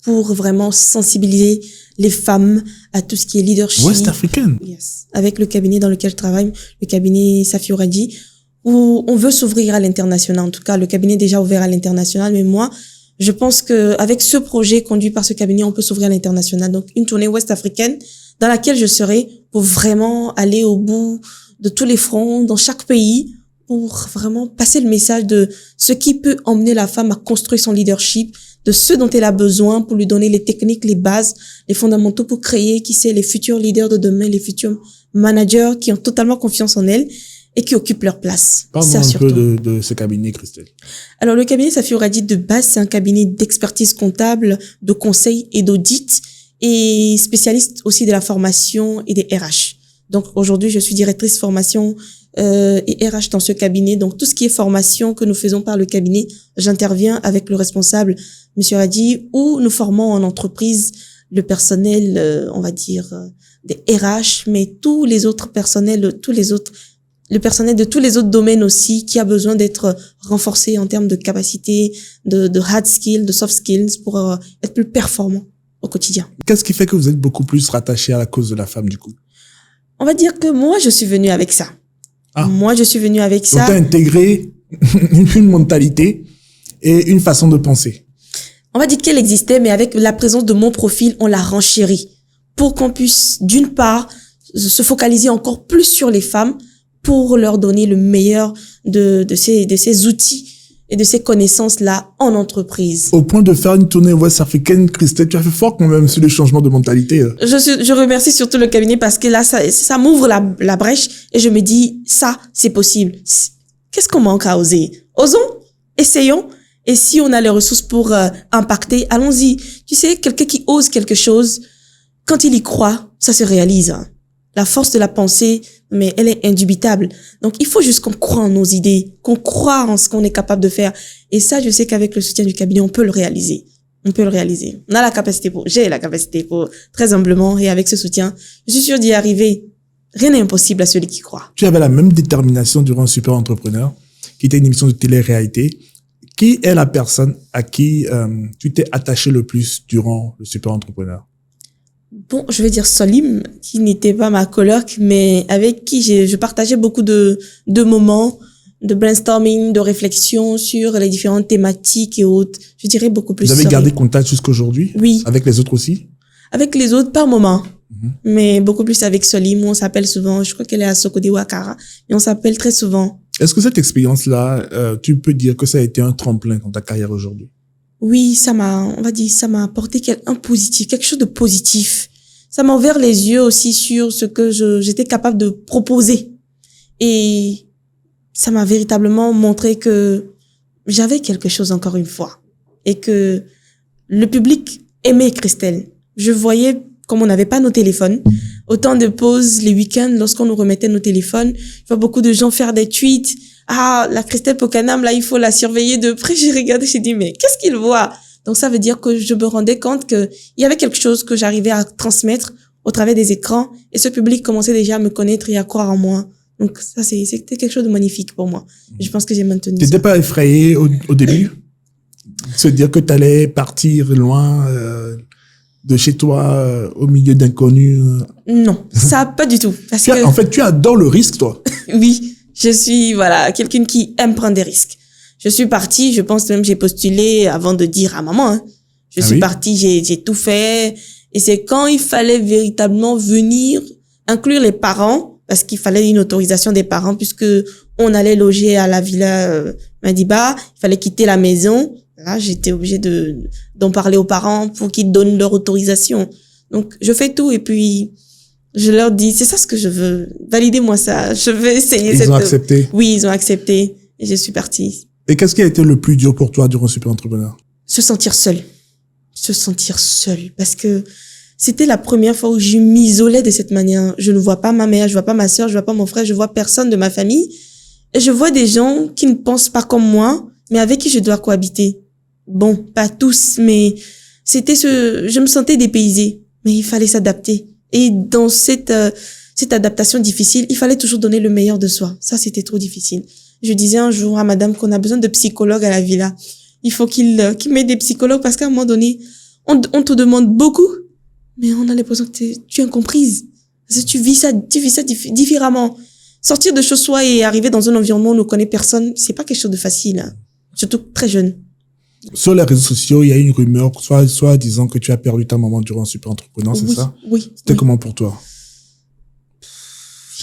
pour vraiment sensibiliser les femmes à tout ce qui est leadership. Ouest-africaine? Yes. Avec le cabinet dans lequel je travaille, le cabinet Safi Oradji, où on veut s'ouvrir à l'international. En tout cas, le cabinet est déjà ouvert à l'international, mais moi, je pense que avec ce projet conduit par ce cabinet, on peut s'ouvrir à l'international. Donc, une tournée ouest-africaine dans laquelle je serai pour vraiment aller au bout de tous les fronts, dans chaque pays, pour vraiment passer le message de ce qui peut emmener la femme à construire son leadership de ce dont elle a besoin pour lui donner les techniques, les bases, les fondamentaux pour créer, qui sait, les futurs leaders de demain, les futurs managers qui ont totalement confiance en elle et qui occupent leur place. Parle-moi un peu de ce cabinet, Christelle. Alors, le cabinet Safi Ouradi, de base, c'est un cabinet d'expertise comptable, de conseil et d'audit, et spécialiste aussi de la formation et des RH. Donc, aujourd'hui, je suis directrice formation et RH dans ce cabinet. Donc, tout ce qui est formation que nous faisons par le cabinet, j'interviens avec le responsable, Monsieur Radi, où nous formons en entreprise le personnel, on va dire, des RH, mais tous les autres personnels, le personnel de tous les autres domaines aussi, qui a besoin d'être renforcé en termes de capacité, de hard skills, de soft skills, pour être plus performant au quotidien. Qu'est-ce qui fait que vous êtes beaucoup plus rattaché à la cause de la femme, du coup? On va dire que moi, je suis venue avec ça. Moi, je suis venue avec ça. Donc, tu as intégré une mentalité et une façon de penser. On va dire qu'elle existait, mais avec la présence de mon profil, on l'a renchérie pour qu'on puisse, d'une part, se focaliser encore plus sur les femmes pour leur donner le meilleur de ces outils et de ces connaissances-là en entreprise. Au point de faire une tournée ouest africaine, Christelle, tu as fait fort quand même sur le changement de mentalité. Je remercie surtout le cabinet parce que là, ça m'ouvre la brèche et je me dis, ça, c'est possible. Qu'est-ce qu'on manque à oser? Osons, essayons. Et si on a les ressources pour impacter, allons-y. Tu sais, quelqu'un qui ose quelque chose, quand il y croit, ça se réalise. La force de la pensée, mais elle est indubitable. Donc, il faut juste qu'on croie en nos idées, qu'on croie en ce qu'on est capable de faire. Et ça, je sais qu'avec le soutien du cabinet, on peut le réaliser. On peut le réaliser. On a la capacité j'ai la capacité pour, très humblement, et avec ce soutien, je suis sûre d'y arriver. Rien n'est impossible à celui qui croit. Tu avais la même détermination durant Super Entrepreneur, qui était une émission de télé-réalité. Qui est la personne à qui tu t'es attaché le plus durant le Super Entrepreneur? Bon, je vais dire Solim, qui n'était pas ma coloc, mais avec qui je partageais beaucoup de moments de brainstorming, de réflexion sur les différentes thématiques et autres. Je dirais beaucoup plus. Vous avez gardé contact jusqu'aujourd'hui? Oui. Avec les autres aussi? Avec les autres, par moment. Mais beaucoup plus avec Solim, où on s'appelle souvent. Je crois qu'elle est à Sokode Wakara. Et on s'appelle très souvent. Est-ce que cette expérience-là, tu peux dire que ça a été un tremplin dans ta carrière aujourd'hui? Oui, on va dire, ça m'a apporté quelque chose de positif. Ça m'a ouvert les yeux aussi sur ce que j'étais capable de proposer. Et ça m'a véritablement montré que j'avais quelque chose encore une fois. Et que le public aimait Christelle. Je voyais, comme on n'avait pas nos téléphones, autant de pauses les week-ends lorsqu'on nous remettait nos téléphones. Je vois beaucoup de gens faire des tweets. Ah, la Christelle Pokanam, là, il faut la surveiller de près. J'ai regardé, j'ai dit, mais qu'est-ce qu'il voit? Donc, ça veut dire que je me rendais compte que il y avait quelque chose que j'arrivais à transmettre au travers des écrans et ce public commençait déjà à me connaître et à croire en moi. Donc, ça, c'était quelque chose de magnifique pour moi. Je pense que j'ai maintenu. T'étais pas effrayé au début? Se dire que t'allais partir loin, de chez toi, au milieu d'inconnus? Non, ça, pas du tout. Parce que, en fait, tu adores le risque, toi. Oui. Je suis, quelqu'un qui aime prendre des risques. Je suis partie, je pense même j'ai postulé avant de dire à maman, Je suis partie, j'ai tout fait. Et c'est quand il fallait véritablement venir inclure les parents, parce qu'il fallait une autorisation des parents, puisque on allait loger à la villa Madiba, il fallait quitter la maison. Là, j'étais obligée d'en parler aux parents pour qu'ils donnent leur autorisation. Donc, je fais tout et puis je leur dis, c'est ça ce que je veux. Validez-moi ça. Je veux essayer. Ils ont accepté. Oui, ils ont accepté. Et je suis partie. Et qu'est-ce qui a été le plus dur pour toi durant Super Entrepreneur? Se sentir seule. Se sentir seule. Parce que c'était la première fois où je m'isolais de cette manière. Je ne vois pas ma mère, je vois pas ma sœur, je vois pas mon frère, je vois personne de ma famille. Et je vois des gens qui ne pensent pas comme moi, mais avec qui je dois cohabiter. Bon, pas tous, mais je me sentais dépaysée. Mais il fallait s'adapter. Et dans cette adaptation difficile, il fallait toujours donner le meilleur de soi. Ça, c'était trop difficile. Je disais un jour à madame qu'on a besoin de psychologues à la villa. Il faut qu'il mette des psychologues parce qu'à un moment donné, on te demande beaucoup, mais on a l'impression que tu es incomprise. Parce que tu vis ça différemment. Sortir de chez soi et arriver dans un environnement où on ne connaît personne, c'est pas quelque chose de facile, hein. Surtout très jeune. Sur les réseaux sociaux, il y a une rumeur, soit disant que tu as perdu ta maman durant Super Entrepreneur, c'est ça? Oui. C'était comment pour toi?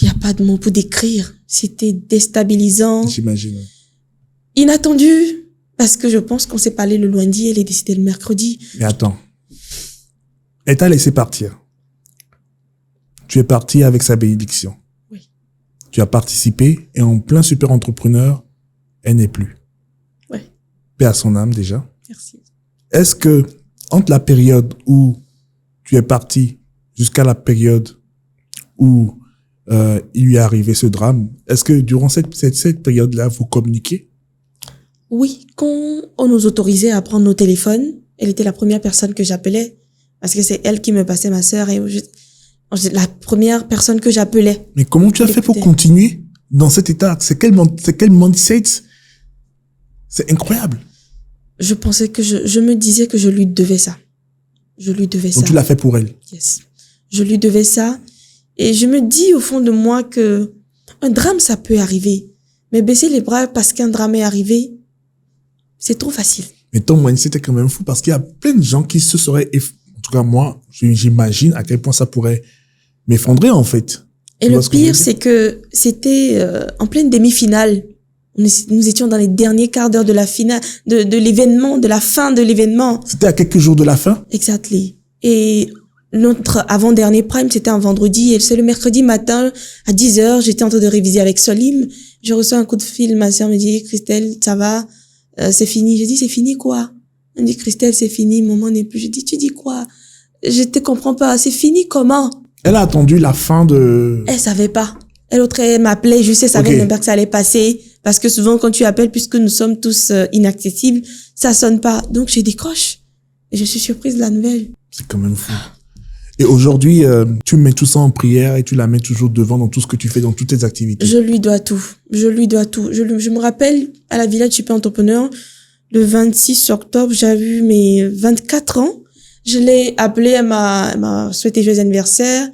Il n'y a pas de mots pour décrire. C'était déstabilisant. J'imagine. Inattendu. Parce que je pense qu'on s'est parlé le lundi, elle est décédée le mercredi. Mais attends. Elle t'a laissé partir. Tu es parti avec sa bénédiction. Oui. Tu as participé et en plein super entrepreneur, elle n'est plus. Oui. Paix à son âme déjà. Merci. Est-ce que entre la période où tu es parti jusqu'à la période où il lui est arrivé ce drame, est-ce que durant cette période-là, vous communiquez? Oui, quand on nous autorisait à prendre nos téléphones, elle était la première personne que j'appelais parce que c'est elle qui me passait ma sœur et la première personne que j'appelais. Mais comment tu as fait pour continuer dans cet état? C'est quel mindset? C'est incroyable. Je pensais que je me disais que je lui devais ça. Je lui devais ça. Donc tu l'as fait pour elle. Yes. Je lui devais ça. Et je me dis au fond de moi que un drame, ça peut arriver. Mais baisser les bras parce qu'un drame est arrivé, c'est trop facile. Mais ton mindset est quand même fou parce qu'il y a plein de gens qui se seraient, en tout cas moi, j'imagine à quel point ça pourrait m'effondrer en fait. Et le pire, c'est que c'était en pleine demi-finale. Nous étions dans les derniers quarts d'heure de la finale, de l'événement, de la fin de l'événement. C'était à quelques jours de la fin? Exactly. Et notre avant-dernier prime, c'était un vendredi. Et c'est le mercredi matin, à 10h, j'étais en train de réviser avec Solim. Je reçois un coup de fil, ma sœur me dit, Christelle, ça va? C'est fini. Je dis, c'est fini quoi? Elle me dit, Christelle, c'est fini, maman n'est plus. Je dis, tu dis quoi? Je te comprends pas, c'est fini comment? Elle a attendu la fin de... Elle savait pas. Elle m'appelait, je sais, savait même pas que ça allait passer. Parce que souvent, quand tu appelles, puisque nous sommes tous inaccessibles, ça sonne pas. Donc, je décroche. Et je suis surprise de la nouvelle. C'est quand même fou. Et aujourd'hui, tu mets tout ça en prière et tu la mets toujours devant dans tout ce que tu fais, dans toutes tes activités. Je lui dois tout. Je lui dois tout. Je me rappelle, à la Village Super Entrepreneur, le 26 octobre, j'avais eu mes 24 ans. Je l'ai appelée, elle m'a souhaité joyeux anniversaire.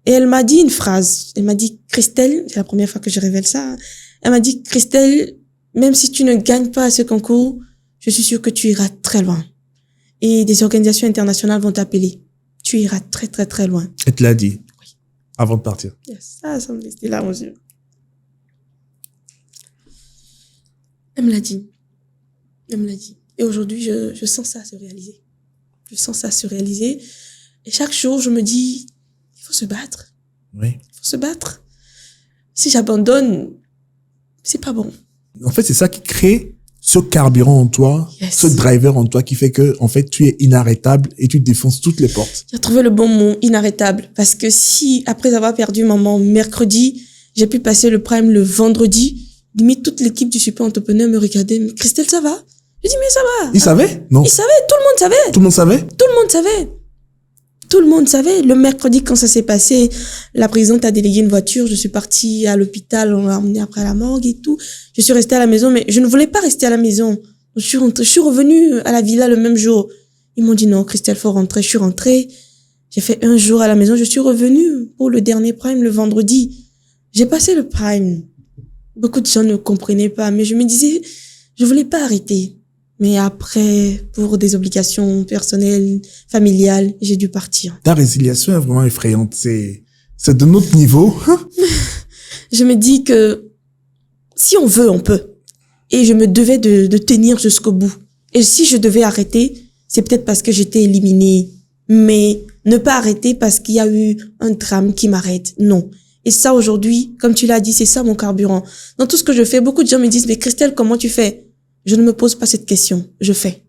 Et elle m'a dit une phrase. Elle m'a dit, Christelle, c'est la première fois que je révèle ça. Elle m'a dit, Christelle, même si tu ne gagnes pas à ce concours, je suis sûre que tu iras très loin. Et des organisations internationales vont t'appeler. Tu iras très, très, très loin. Elle te l'a dit? Oui. Avant de partir? Yes. Ça me restait là, mon Dieu. Elle me l'a dit. Elle me l'a dit. Et aujourd'hui, je sens ça se réaliser. Je sens ça se réaliser. Et chaque jour, je me dis, il faut se battre. Oui. Il faut se battre. Si j'abandonne, c'est pas bon. En fait, c'est ça qui crée ce carburant en toi, yes, ce driver en toi qui fait que, en fait, tu es inarrêtable et tu défonces toutes les portes. J'ai trouvé le bon mot, inarrêtable. Parce que si, après avoir perdu maman mercredi, j'ai pu passer le prime le vendredi, limite toute l'équipe du Super Entrepreneur me regardait. Mais Christelle, ça va? J'ai dit, mais ça va. Il savait? Non. Il savait, tout le monde savait. Tout le monde savait? Tout le monde savait. Tout le monde savait. Le mercredi, quand ça s'est passé, la présidente a délégué une voiture. Je suis partie à l'hôpital. On l'a emmenée après à la morgue et tout. Je suis restée à la maison, mais je ne voulais pas rester à la maison. Je suis revenue à la villa le même jour. Ils m'ont dit non, Christelle, faut rentrer. Je suis rentrée. J'ai fait un jour à la maison. Je suis revenue pour le dernier prime le vendredi. J'ai passé le prime. Beaucoup de gens ne comprenaient pas, mais je me disais, je voulais pas arrêter. Mais après, pour des obligations personnelles, familiales, j'ai dû partir. Ta résiliation est vraiment effrayante. C'est de notre niveau. Je me dis que si on veut, on peut. Et je me devais de tenir jusqu'au bout. Et si je devais arrêter, c'est peut-être parce que j'étais éliminée. Mais ne pas arrêter parce qu'il y a eu un drame qui m'arrête. Non. Et ça, aujourd'hui, comme tu l'as dit, c'est ça mon carburant. Dans tout ce que je fais, beaucoup de gens me disent, mais Christelle, comment tu fais? Je ne me pose pas cette question. Je fais.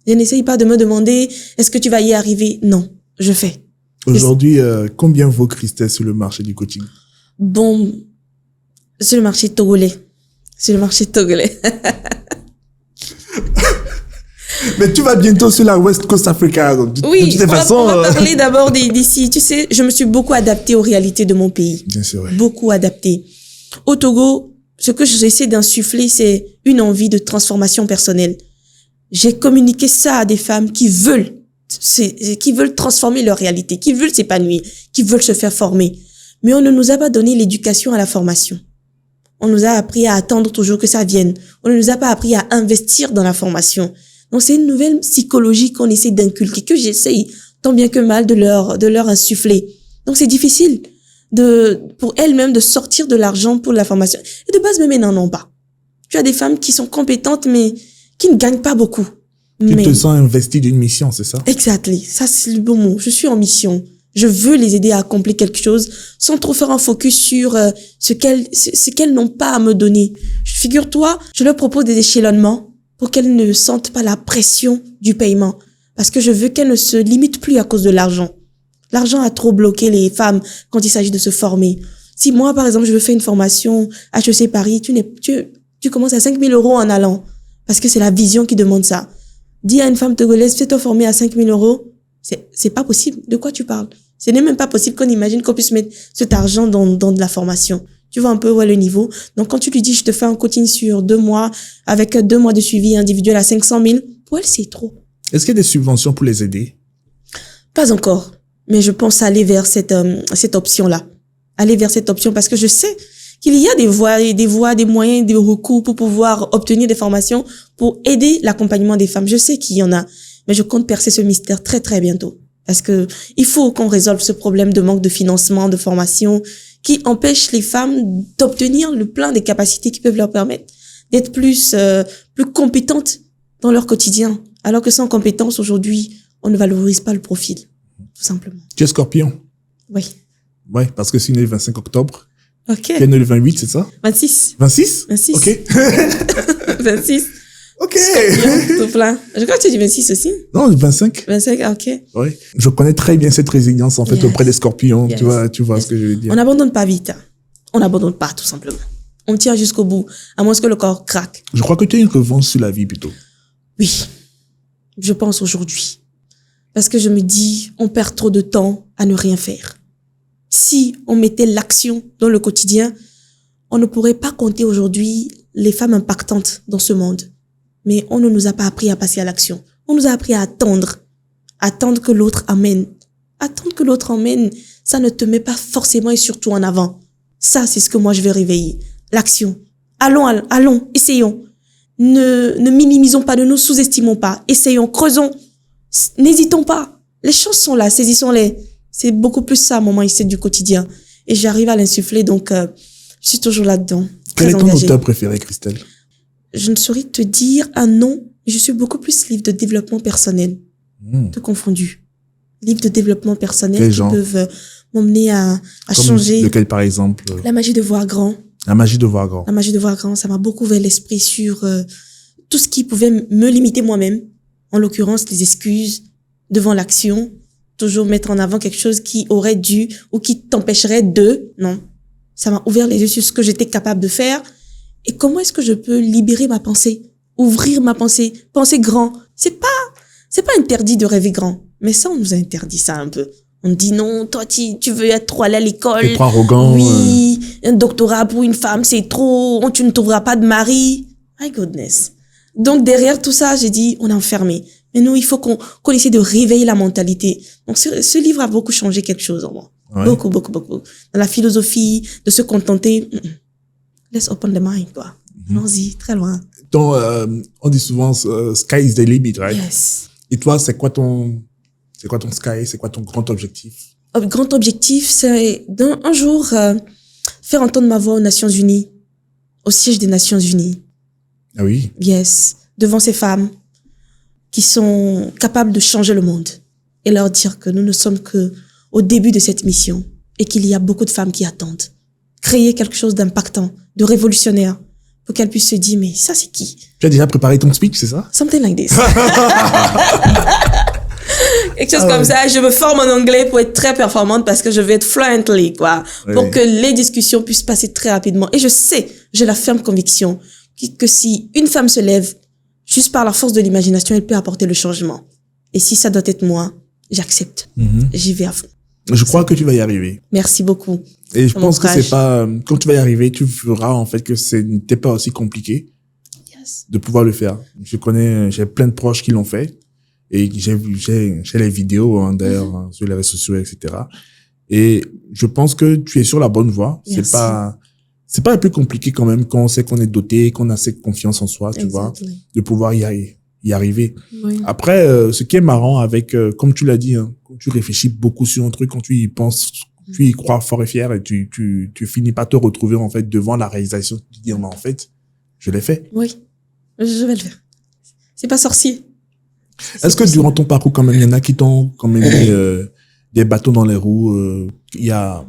Je n'essaye pas de me demander, est-ce que tu vas y arriver? Non. Je fais. Aujourd'hui, combien vaut Christelle sur le marché du coaching? Bon, sur le marché togolais. Sur le marché togolais. Mais tu vas bientôt sur la West Coast Africa. Oui, de toutes les façons, on va parler d'abord d'ici. Tu sais, je me suis beaucoup adaptée aux réalités de mon pays. Bien sûr, oui. Beaucoup adaptée. Au Togo, ce que j'essaie d'insuffler, c'est une envie de transformation personnelle. J'ai communiqué ça à des femmes qui veulent transformer leur réalité, qui veulent s'épanouir, qui veulent se faire former. Mais on ne nous a pas donné l'éducation à la formation. On nous a appris à attendre toujours que ça vienne. On ne nous a pas appris à investir dans la formation. Donc c'est une nouvelle psychologie qu'on essaie d'inculquer, que j'essaye tant bien que mal de leur insuffler. Donc c'est difficile pour elles-mêmes de sortir de l'argent pour la formation. Et de base même, elles n'en ont pas. Tu as des femmes qui sont compétentes, mais qui ne gagnent pas beaucoup. Tu te sens investi d'une mission, c'est ça? Exactly. Ça, c'est le bon mot. Je suis en mission. Je veux les aider à accomplir quelque chose sans trop faire un focus sur ce qu'elles n'ont pas à me donner. Figure-toi, je leur propose des échelonnements pour qu'elles ne sentent pas la pression du paiement. Parce que je veux qu'elles ne se limitent plus à cause de l'argent. L'argent a trop bloqué les femmes quand il s'agit de se former. Si moi, par exemple, je veux faire une formation HEC Paris, tu commences à 5 000 € en allant. Parce que c'est la vision qui demande ça. Dis à une femme togolaise, fais-toi former à 5 000 €. C'est pas possible. De quoi tu parles? Ce n'est même pas possible qu'on imagine qu'on puisse mettre cet argent dans de la formation. Tu vois un peu où est le niveau. Donc, quand tu lui dis, je te fais un coaching sur 2 mois, avec 2 mois de suivi individuel à 500 000, pour elle, c'est trop. Est-ce qu'il y a des subventions pour les aider? Pas encore. Mais je pense aller vers cette option-là. Aller vers cette option parce que je sais qu'il y a des voies, des moyens, des recours pour pouvoir obtenir des formations pour aider l'accompagnement des femmes. Je sais qu'il y en a. Mais je compte percer ce mystère très, très bientôt. Parce que il faut qu'on résolve ce problème de manque de financement, de formation, qui empêche les femmes d'obtenir le plein des capacités qui peuvent leur permettre d'être plus compétentes dans leur quotidien. Alors que sans compétence, aujourd'hui, on ne valorise pas le profil, tout simplement. Tu es Scorpion? Oui. Ouais, parce que c'est né le 25 octobre. Ok. Tu es né le 28, c'est ça? 26. 26? 26. Ok. 26. Ok. Tout plein. Je crois que tu dis 26 aussi. Non, le 25. 25, ok. Oui. Je connais très bien cette résilience, en fait, Yes. auprès des Scorpions. Yes. Tu vois Yes. ce que je veux dire. On n'abandonne pas vite. Hein. On n'abandonne pas, tout simplement. On tient jusqu'au bout, à moins que le corps craque. Je crois que tu as une revanche sur la vie, plutôt. Oui. Je pense aujourd'hui. Parce que je me dis, on perd trop de temps à ne rien faire. Si on mettait l'action dans le quotidien, on ne pourrait pas compter aujourd'hui les femmes impactantes dans ce monde. Mais on ne nous a pas appris à passer à l'action. On nous a appris à attendre. Attendre que l'autre amène. Attendre que l'autre emmène, ça ne te met pas forcément et surtout en avant. Ça, c'est ce que moi je vais réveiller. L'action. Allons, essayons. Ne minimisons pas, ne nous sous-estimons pas. Essayons, creusons. N'hésitons pas. Les chances sont là, saisissons-les. C'est beaucoup plus ça, mon mindset du quotidien. Et j'arrive à l'insuffler, donc je suis toujours là-dedans. Quel est ton engagée. auteur préféré, Christelle? Je ne saurais te dire un nom. Je suis beaucoup plus livre de développement personnel. Tout confondu. Livres de développement personnel Quel qui genre? peuvent m'emmener à Comme changer. lequel, par exemple? La magie de voir grand. La magie de voir grand. La magie de voir grand, ça m'a beaucoup ouvert l'esprit sur tout ce qui pouvait me limiter moi-même. En l'occurrence, les excuses devant l'action. Toujours mettre en avant quelque chose qui aurait dû ou qui t'empêcherait de. Non. Ça m'a ouvert les yeux sur ce que j'étais capable de faire. Et comment est-ce que je peux libérer ma pensée? Ouvrir ma pensée. Penser grand. C'est pas interdit de rêver grand. Mais ça, on nous a interdit ça un peu. On dit non, toi, tu veux être trop allé à l'école. T'es trop arrogant. Oui, un doctorat pour une femme, c'est trop. Tu ne trouveras pas de mari. My goodness. Donc, derrière tout ça, j'ai dit, on est enfermé. Mais nous, il faut qu'on essaie de réveiller la mentalité. Donc, ce livre a beaucoup changé quelque chose en moi. Ouais. Beaucoup. Dans la philosophie, de se contenter. Let's open the mind, quoi. Allons-y, très loin. On dit souvent, sky is the limit, right? Yes. Et toi, c'est quoi ton sky? C'est quoi ton grand objectif? Grand objectif, c'est un jour faire entendre ma voix aux Nations Unies, au siège des Nations Unies. Ah oui? Yes. Devant ces femmes qui sont capables de changer le monde et leur dire que nous ne sommes que au début de cette mission et qu'il y a beaucoup de femmes qui attendent. Créer quelque chose d'impactant, de révolutionnaire pour qu'elles puissent se dire, mais ça c'est qui? Tu as déjà préparé ton speech, c'est ça? Something like this. Quelque chose comme ça. Je me forme en anglais pour être très performante parce que je vais être fluently, quoi. Oui. Pour que les discussions puissent passer très rapidement. Et je sais, j'ai la ferme conviction que si une femme se lève, juste par la force de l'imagination, elle peut apporter le changement. Et si ça doit être moi, j'accepte. J'y vais à fond. Je crois que tu vas y arriver. Merci beaucoup. Et je Mon pense que courage. c'est pas, quand tu vas y arriver, tu verras, en fait, que n'était pas aussi compliqué Yes. de pouvoir le faire. J'ai plein de proches qui l'ont fait. Et j'ai les vidéos, hein, d'ailleurs, hein, sur les réseaux sociaux, etc. Et je pense que tu es sur la bonne voie. Merci. C'est pas un peu compliqué quand même quand on sait qu'on est doté, qu'on a cette confiance en soi, tu vois, Exactly. de pouvoir y arriver. Oui. Après, ce qui est marrant avec, comme tu l'as dit, hein, quand tu réfléchis beaucoup sur un truc, quand tu y penses, tu y crois fort et fier et tu finis par te retrouver, en fait, devant la réalisation, tu te dis, mais en fait, je l'ai fait. Oui. Je vais le faire. C'est pas sorcier. Est-ce que durant ton parcours, quand même, il y en a qui t'ont quand même mis des bâtons dans les roues? Il y a...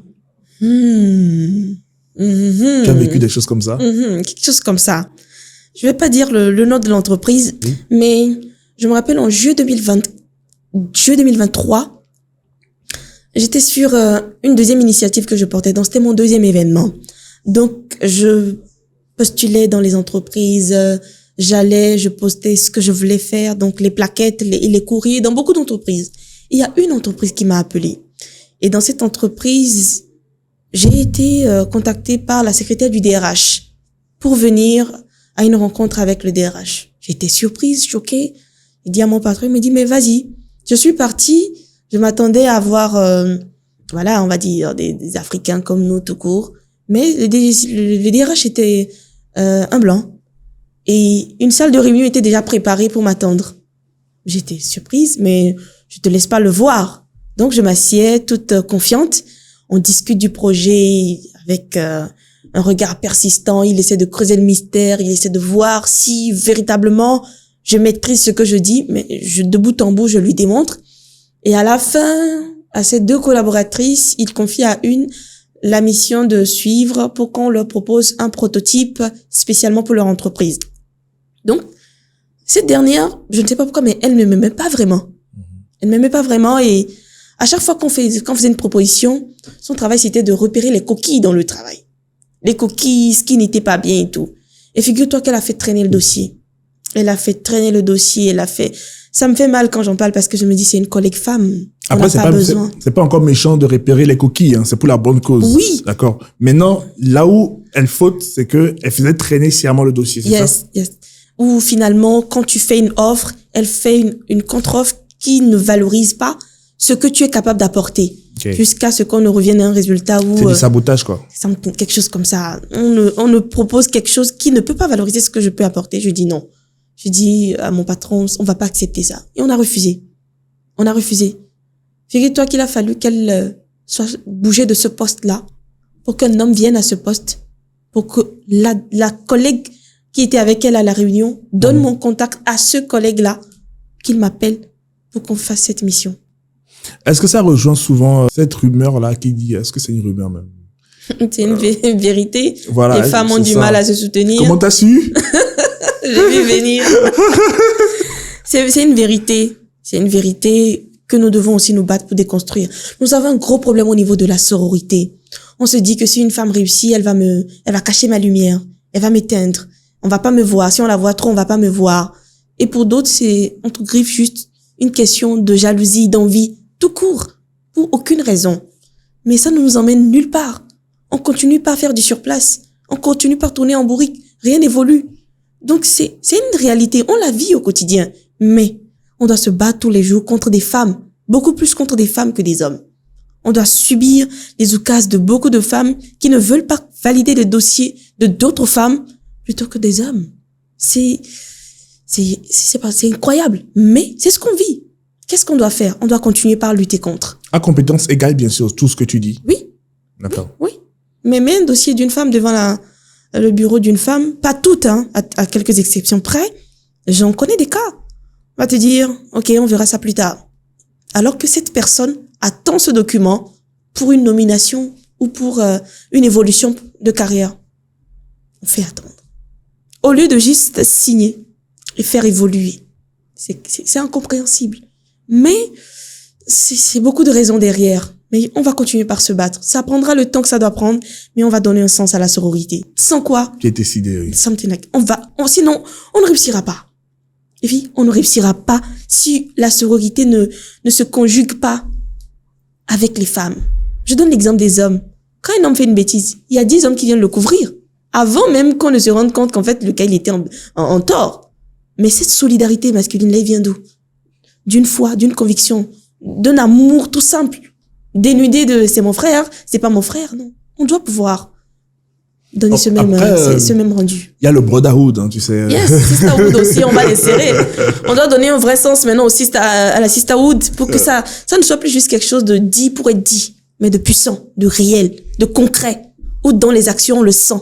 Tu as vécu des choses comme ça? Quelque chose comme ça. Je vais pas dire le nom de l'entreprise, mais je me rappelle en juillet 2023, j'étais sur une deuxième initiative que je portais. Donc, c'était mon deuxième événement. Donc, je postulais dans les entreprises, je postais ce que je voulais faire, donc les plaquettes, les courriers, dans beaucoup d'entreprises. Il y a une entreprise qui m'a appelée. Et dans cette entreprise, j'ai été contactée par la secrétaire du DRH pour venir à une rencontre avec le DRH. J'ai été surprise, choquée. Il dit à mon patron, il me dit, mais vas-y. Je suis partie, je m'attendais à voir, voilà, on va dire, des Africains comme nous, tout court. Mais le DRH était un blanc. Et une salle de réunion était déjà préparée pour m'attendre. J'étais surprise, mais je te laisse pas le voir. Donc, je m'assieds toute confiante. On discute du projet avec un regard persistant. Il essaie de creuser le mystère. Il essaie de voir si véritablement je maîtrise ce que je dis. Mais de bout en bout, je lui démontre. Et à la fin, à ces deux collaboratrices, il confie à une la mission de suivre pour qu'on leur propose un prototype spécialement pour leur entreprise. Donc, cette dernière, je ne sais pas pourquoi, mais elle ne m'aimait pas vraiment. Elle ne m'aimait pas vraiment et à chaque fois qu'on faisait une proposition, son travail c'était de repérer les coquilles dans le travail. Les coquilles, ce qui n'était pas bien et tout. Et figure-toi qu'elle a fait traîner le dossier. Ça me fait mal quand j'en parle parce que je me dis c'est une collègue femme. Après, c'est pas encore méchant de repérer les coquilles, hein. C'est pour la bonne cause. Oui. D'accord. Maintenant, là où elle faute, c'est que elle faisait traîner sciemment le dossier, c'est ça? Yes. Ou finalement, quand tu fais une offre, elle fait une contre-offre qui ne valorise pas ce que tu es capable d'apporter. Okay. Jusqu'à ce qu'on ne revienne à un résultat où... C'est du sabotage, quoi. Quelque chose comme ça. On ne propose quelque chose qui ne peut pas valoriser ce que je peux apporter. Je dis non. Je dis à mon patron, on va pas accepter ça. Et on a refusé. Figure-toi qu'il a fallu qu'elle soit bougée de ce poste-là pour qu'un homme vienne à ce poste, pour que la collègue qui était avec elle à la réunion donne mon contact à ce collègue-là, qu'il m'appelle pour qu'on fasse cette mission. Est-ce que ça rejoint souvent cette rumeur-là qui dit, est-ce que c'est une rumeur même? C'est une vérité. Voilà, les femmes ont du mal à se soutenir. Comment t'as su? J'ai vu venir. C'est une vérité. C'est une vérité que nous devons aussi nous battre pour déconstruire. Nous avons un gros problème au niveau de la sororité. On se dit que si une femme réussit, elle va cacher ma lumière. Elle va m'éteindre. On va pas me voir. Si on la voit trop, on va pas me voir. Et pour d'autres, c'est entre griffes juste une question de jalousie, d'envie, tout court, pour aucune raison. Mais ça ne nous emmène nulle part. On continue pas à faire du surplace. On continue pas à tourner en bourrique. Rien n'évolue. Donc c'est une réalité. On la vit au quotidien. Mais on doit se battre tous les jours contre des femmes. Beaucoup plus contre des femmes que des hommes. On doit subir les oukases de beaucoup de femmes qui ne veulent pas valider le dossier de d'autres femmes plutôt que des hommes. C'est incroyable. Mais c'est ce qu'on vit. Qu'est-ce qu'on doit faire? On doit continuer par lutter contre. À compétence égale, bien sûr, tout ce que tu dis. Oui. D'accord. Oui. Mais mets un dossier d'une femme devant le bureau d'une femme, pas toutes, hein, à quelques exceptions près. J'en connais des cas. On va te dire, OK, on verra ça plus tard. Alors que cette personne attend ce document pour une nomination ou pour une évolution de carrière. On fait attendre. Au lieu de juste signer et faire évoluer. C'est incompréhensible. Mais c'est beaucoup de raisons derrière. Mais on va continuer par se battre. Ça prendra le temps que ça doit prendre, mais on va donner un sens à la sororité. Sans quoi? J'ai décidé, oui. Sinon, on ne réussira pas. Et puis, on ne réussira pas si la sororité ne se conjugue pas avec les femmes. Je donne l'exemple des hommes. Quand un homme fait une bêtise, il y a 10 hommes qui viennent le couvrir. Avant même qu'on ne se rende compte qu'en fait, le gars, il était en tort. Mais cette solidarité masculine, là, elle vient d'où? D'une foi, d'une conviction, d'un amour tout simple. Dénudé de c'est mon frère, c'est pas mon frère, non. On doit pouvoir donner ce même rendu. Il y a le brotherhood, hein, tu sais. Yes, sisterhood aussi, on va les serrer. On doit donner un vrai sens maintenant aussi à la sisterhood pour que ça ne soit plus juste quelque chose de dit pour être dit, mais de puissant, de réel, de concret, où dans les actions on le sent.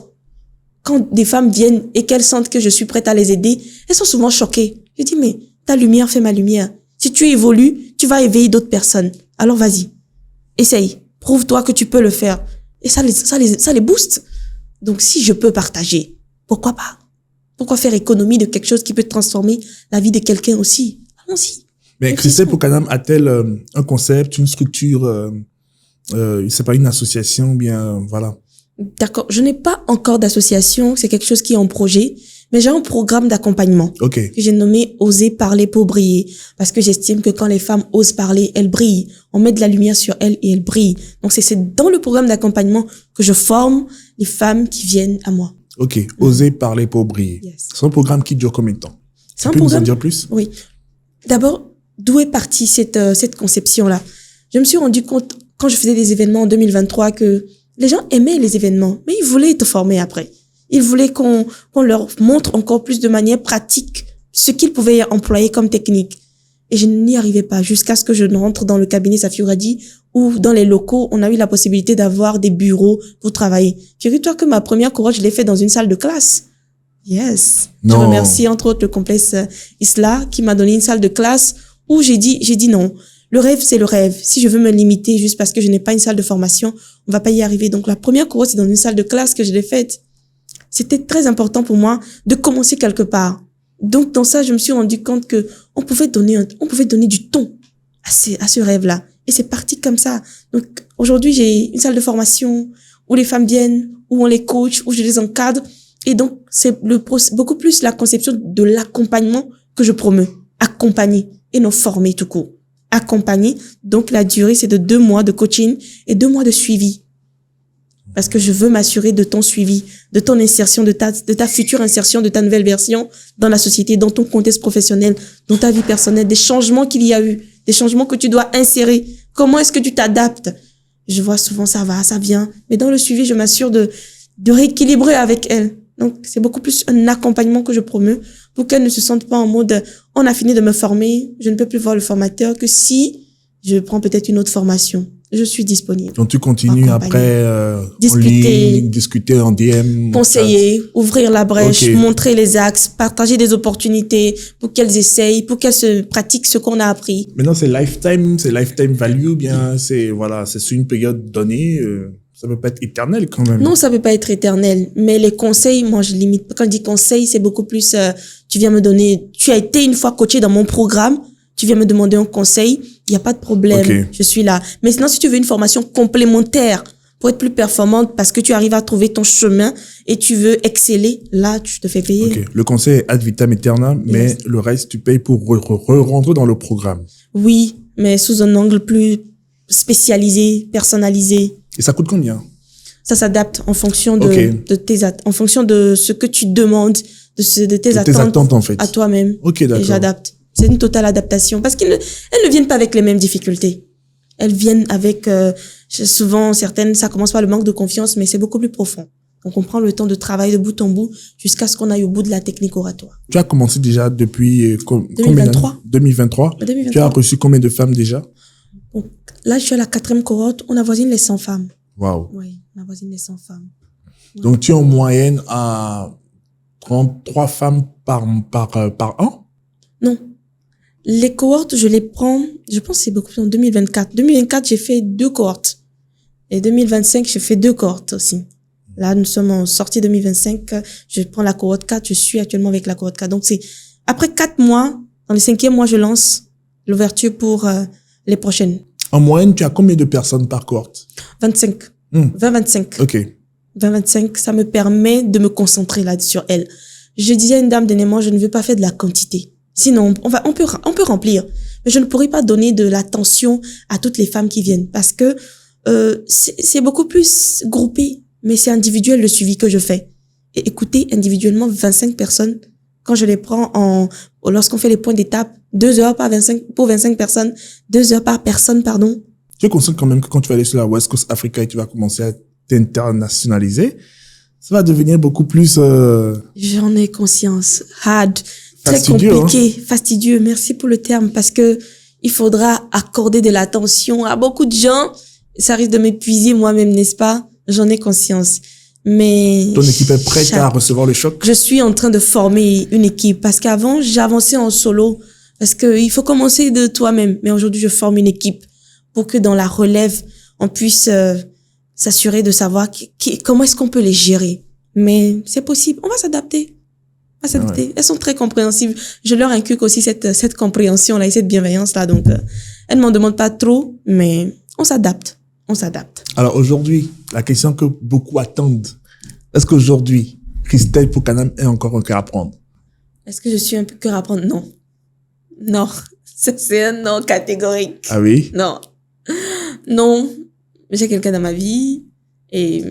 Quand des femmes viennent et qu'elles sentent que je suis prête à les aider, elles sont souvent choquées. Je dis, mais ta lumière fait ma lumière. Si tu évolues, tu vas éveiller d'autres personnes. Alors vas-y, essaye. Prouve-toi que tu peux le faire. Et ça les booste. Donc si je peux partager, pourquoi pas? Pourquoi faire économie de quelque chose qui peut transformer la vie de quelqu'un aussi? Allons-y. Mais Christelle Pocanam a-t-elle un concept, une structure, c'est pas une association, bien voilà. D'accord. Je n'ai pas encore d'association. C'est quelque chose qui est en projet. Mais j'ai un programme d'accompagnement Ok. que j'ai nommé Oser parler pour briller. Parce que j'estime que quand les femmes osent parler, elles brillent. On met de la lumière sur elles et elles brillent. Donc c'est dans le programme d'accompagnement que je forme les femmes qui viennent à moi. Ok. Oser parler pour briller. Yes. C'est un programme qui dure combien de temps? C'est un Tu peux nous en programme. dire plus? Oui. D'abord, d'où est partie cette conception-là? Je me suis rendu compte quand je faisais des événements en 2023 que les gens aimaient les événements, mais ils voulaient te former après. Ils voulaient qu'on leur montre encore plus de manière pratique ce qu'ils pouvaient employer comme technique. Et je n'y arrivais pas jusqu'à ce que je ne rentre dans le cabinet Safi Ouradi où dans les locaux, on a eu la possibilité d'avoir des bureaux pour travailler. Figure-toi que ma première cohorte, je l'ai fait dans une salle de classe. Yes. Non. Je remercie entre autres le complexe Isla qui m'a donné une salle de classe où j'ai dit non. Le rêve, c'est le rêve. Si je veux me limiter juste parce que je n'ai pas une salle de formation, on va pas y arriver. Donc la première cohorte, c'est dans une salle de classe que je l'ai faite. C'était très important pour moi de commencer quelque part. Donc dans ça, je me suis rendu compte que on pouvait donner du ton à ce rêve-là. Et c'est parti comme ça. Donc aujourd'hui, j'ai une salle de formation où les femmes viennent, où on les coach, où je les encadre. Et donc c'est beaucoup plus la conception de l'accompagnement que je promeux. Accompagner et non former tout court. Accompagner. Donc la durée, c'est de 2 mois de coaching et 2 mois de suivi. Parce que je veux m'assurer de ton suivi, de ton insertion, de ta future insertion, de ta nouvelle version dans la société, dans ton contexte professionnel, dans ta vie personnelle, des changements qu'il y a eu, des changements que tu dois insérer. Comment est-ce que tu t'adaptes? Je vois souvent ça va, ça vient. Mais dans le suivi, je m'assure de rééquilibrer avec elle. Donc, c'est beaucoup plus un accompagnement que je promeux pour qu'elle ne se sente pas en mode, on a fini de me former, je ne peux plus voir le formateur que si je prends peut-être une autre formation. Je suis disponible. Donc tu continues après discuter, en ligne, discuter en DM, conseiller, ouvrir la brèche, Okay. montrer les axes, partager des opportunités pour qu'elles essayent, pour qu'elles se pratiquent ce qu'on a appris. Maintenant c'est lifetime value, bien c'est voilà, c'est sur une période donnée, ça peut pas être éternel quand même. Non, ça peut pas être éternel, mais les conseils, moi je limite. Quand je dis conseils, c'est beaucoup plus tu viens me donner, tu as été une fois coaché dans mon programme, tu viens me demander un conseil, il y a pas de problème, Okay. je suis là. Mais sinon si tu veux une formation complémentaire pour être plus performante parce que tu arrives à trouver ton chemin et tu veux exceller, là tu te fais payer. Okay. Le conseil est ad vitam aeternam, mais Yes. le reste tu payes pour rentrer dans le programme. Oui, mais sous un angle plus spécialisé, personnalisé. Et ça coûte combien? Ça s'adapte en fonction de, Ok. de tes en fonction de ce que tu demandes, de tes attentes en fait. à toi-même. Ok, Et d'accord. j'adapte. C'est une totale adaptation parce elles ne viennent pas avec les mêmes difficultés. Elles viennent avec souvent certaines, ça commence par le manque de confiance, mais c'est beaucoup plus profond. Donc on prend le temps de travailler de bout en bout jusqu'à ce qu'on aille au bout de la technique oratoire. Tu as commencé déjà depuis combien 2023. d'années? 2023. 2023. Tu as reçu combien de femmes déjà? Donc, là, je suis à la 4e cohorte. On avoisine les 100 femmes. Waouh. Oui, on avoisine les 100 femmes. Donc tu es en moyenne à 33 femmes par an? Non. Les cohortes, je les prends, je pense que c'est beaucoup plus en 2024. 2024, j'ai fait 2 cohortes. Et 2025, j'ai fait 2 cohortes aussi. Là, nous sommes en sortie 2025. Je prends la cohorte 4. Je suis actuellement avec la cohorte 4. Donc, c'est après 4 mois, dans le 5e mois, je lance l'ouverture pour les prochaines. En moyenne, tu as combien de personnes par cohorte? 25. 20-25. Ok. 20-25, ça me permet de me concentrer là sur elle. Je disais à une dame dernièrement, je ne veux pas faire de la quantité. Sinon, on peut remplir. Mais je ne pourrais pas donner de l'attention à toutes les femmes qui viennent parce que c'est beaucoup plus groupé, mais c'est individuel le suivi que je fais. Et écoutez, individuellement, 25 personnes, quand je les prends lorsqu'on fait les points d'étape, 2 heures pour 25 personnes, 2 heures par personne, pardon. Tu es conscient quand même que quand tu vas aller sur la West Coast Africa et tu vas commencer à t'internationaliser, ça va devenir beaucoup plus... J'en ai conscience. Hard. Très Fastidieux, compliqué. Fastidieux. Merci pour le terme parce que il faudra accorder de l'attention à beaucoup de gens. Ça risque de m'épuiser moi-même, n'est-ce pas? J'en ai conscience. Mais Ton équipe est prête à recevoir le choc? je suis en train de former une équipe parce qu'avant, j'avançais en solo parce que il faut commencer de toi-même. Mais aujourd'hui, je forme une équipe pour que dans la relève, on puisse s'assurer de savoir comment est-ce qu'on peut les gérer. Mais c'est possible. On va s'adapter. On va s'adapter. Ouais. Elles sont très compréhensives. Je leur inculque aussi cette compréhension-là et cette bienveillance-là. Donc, elles ne m'en demandent pas trop, mais on s'adapte. On s'adapte. Alors aujourd'hui, la question que beaucoup attendent, est-ce qu'aujourd'hui, Christelle Poukanam est encore un cœur à prendre? Est-ce que je suis un peu cœur à prendre? Non. Non. C'est un non catégorique. Ah oui? Non. Non. J'ai quelqu'un dans ma vie et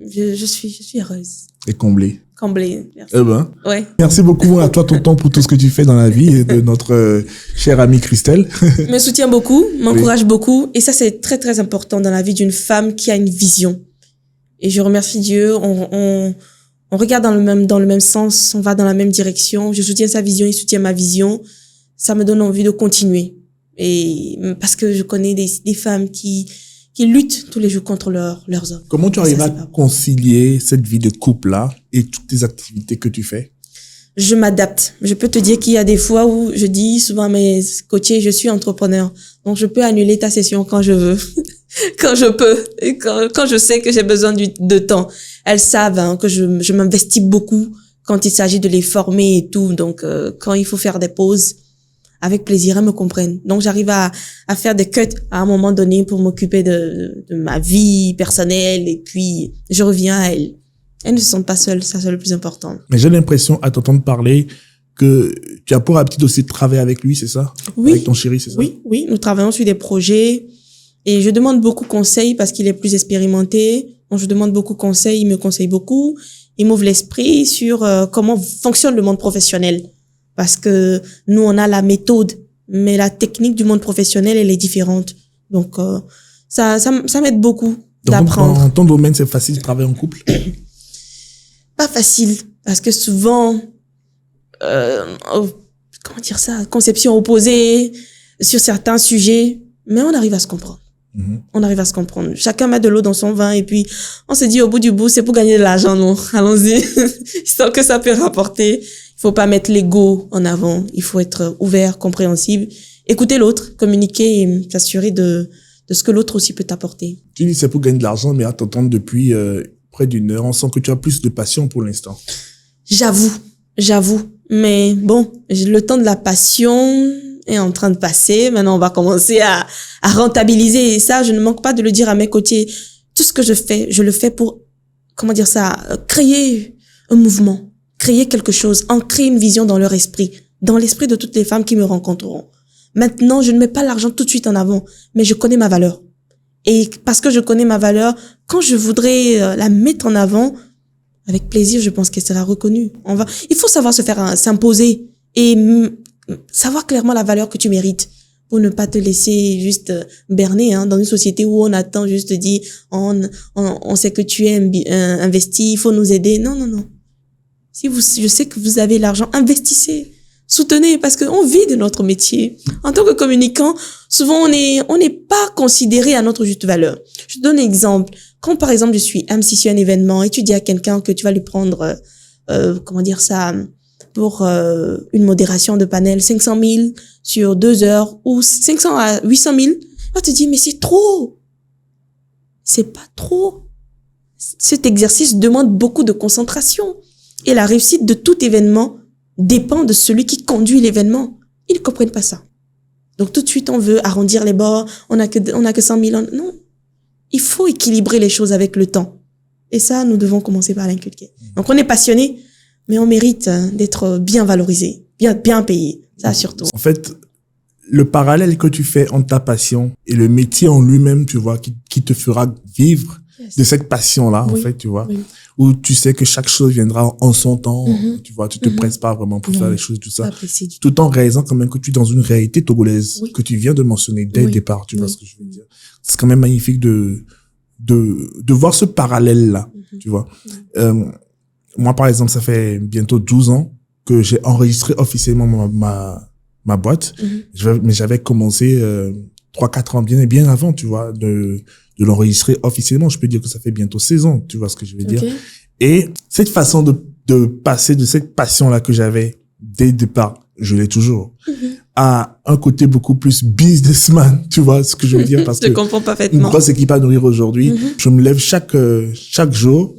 je suis heureuse. Et comblée. Comblée. Merci. Eh ben. Ouais. Merci beaucoup à toi, Tonton, pour tout ce que tu fais dans la vie et de notre chère amie Christelle. Me soutient beaucoup, m'encourage beaucoup. Et ça, c'est très, très important dans la vie d'une femme qui a une vision. Et je remercie Dieu. On regarde dans le même sens. On va dans la même direction. Je soutiens sa vision, il soutient ma vision. Ça me donne envie de continuer. Et parce que je connais des femmes qui luttent tous les jours contre leurs hommes. Comment tu arrives à concilier cette vie de couple-là et toutes tes activités que tu fais? Je m'adapte. Je peux te dire qu'il y a des fois où je dis souvent à mes coachés, je suis entrepreneur. Donc, je peux annuler ta session quand je veux, quand je peux, et quand je sais que j'ai besoin de temps. Elles savent que je m'investis beaucoup quand il s'agit de les former et tout. Donc, quand il faut faire des pauses, avec plaisir, elles me comprennent. Donc, j'arrive à faire des cuts à un moment donné pour m'occuper de ma vie personnelle et puis je reviens à elles. Elles ne se sentent pas seules, ça c'est le plus important. Mais j'ai l'impression, à t'entendre parler, que tu as pour habitude aussi de travailler avec lui, c'est ça? Oui. Avec ton chéri, c'est ça? Oui, nous travaillons sur des projets et je demande beaucoup de conseils parce qu'il est plus expérimenté. Donc, je demande beaucoup de conseils, il me conseille beaucoup. Il m'ouvre l'esprit sur comment fonctionne le monde professionnel. Parce que nous, on a la méthode, mais la technique du monde professionnel, elle est différente. Donc, ça m'aide beaucoup d'apprendre. Dans ton domaine, c'est facile de travailler en couple? Pas facile, parce que souvent, comment dire ça, conception opposée sur certains sujets, mais on arrive à se comprendre. On arrive à se comprendre. Chacun met de l'eau dans son vin et puis on se dit au bout du bout, c'est pour gagner de l'argent, non? Allons-y. Histoire que ça peut rapporter. Il faut pas mettre l'ego en avant. Il faut être ouvert, compréhensible, écouter l'autre, communiquer et s'assurer de ce que l'autre aussi peut t'apporter. Tu dis c'est pour gagner de l'argent, mais à t'entendre depuis près d'une heure, on sent que tu as plus de passion pour l'instant. J'avoue. Mais bon, le temps de la passion est en train de passer. Maintenant, on va commencer à rentabiliser. Et ça, je ne manque pas de le dire à mes côtiers. Tout ce que je fais, je le fais pour, comment dire ça, créer un mouvement, créer quelque chose, ancrer une vision dans leur esprit, dans l'esprit de toutes les femmes qui me rencontreront. Maintenant, je ne mets pas l'argent tout de suite en avant, mais je connais ma valeur. Et parce que je connais ma valeur, quand je voudrais la mettre en avant, avec plaisir, je pense qu'elle sera reconnue. Il faut savoir s'imposer et savoir clairement la valeur que tu mérites pour ne pas te laisser juste berner dans une société où on attend juste de dire on sait que tu es investi, il faut nous aider. Non. Je sais que vous avez l'argent, investissez. Soutenez, parce qu'on vit de notre métier. En tant que communicant, souvent on n'est pas considéré à notre juste valeur. Je te donne un exemple. Quand par exemple je suis MC sur un événement et tu dis à quelqu'un que tu vas lui prendre, pour une modération de panel, 500 000 sur 2 heures ou 500 à 800 000, on te dit mais c'est trop. C'est pas trop. Cet exercice demande beaucoup de concentration et la réussite de tout événement dépend de celui qui conduit l'événement. Ils ne comprennent pas ça. Donc tout de suite, on veut arrondir les bords, on a que 100 000. Non. Il faut équilibrer les choses avec le temps. Et ça, nous devons commencer par l'inculquer. Donc on est passionné, mais on mérite d'être bien valorisé, bien payé. Ça surtout. En fait, le parallèle que tu fais entre ta passion et le métier en lui-même, tu vois, qui te fera vivre de cette passion-là, en fait, tu vois. Oui. Où tu sais que chaque chose viendra en son temps, tu vois, tu te presses pas vraiment pour faire les choses, tout ça. Tout en réalisant quand même que tu es dans une réalité togolaise que tu viens de mentionner dès le départ, tu vois ce que je veux dire. C'est quand même magnifique de voir ce parallèle-là, tu vois. Moi, par exemple, ça fait bientôt 12 ans que j'ai enregistré officiellement ma boîte, mais j'avais commencé 3-4 ans bien avant, tu vois, de l'enregistrer officiellement. Je peux dire que ça fait bientôt 16 ans, tu vois ce que je veux dire. Et cette façon de passer de cette passion-là que j'avais dès le départ, je l'ai toujours, à un côté beaucoup plus businessman, tu vois ce que je veux dire, parce Je que comprends une parfaitement. grosse équipe à nourrir aujourd'hui. Je me lève chaque jour,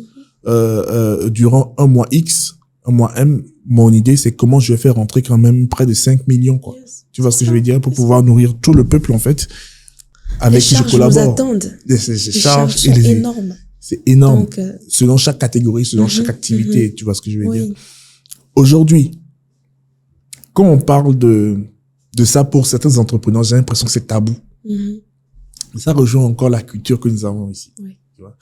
durant un mois X, un mois M. Mon idée, c'est comment je vais faire rentrer quand même près de 5 millions, quoi. Yes. Tu vois ce que C'est je veux ça, dire, pour c'est pouvoir nourrir tout le peuple, en fait, Les avec qui je charges nous collabore. attendent. Les Les charges sont élevées. énormes. C'est énorme. Donc, Selon chaque catégorie, selon chaque activité, tu vois ce que je veux dire. oui. Aujourd'hui, quand on parle de ça pour certains entrepreneurs, j'ai l'impression que c'est tabou. Mhm. Ça rejoint encore la culture que nous avons ici. Oui. Tu vois.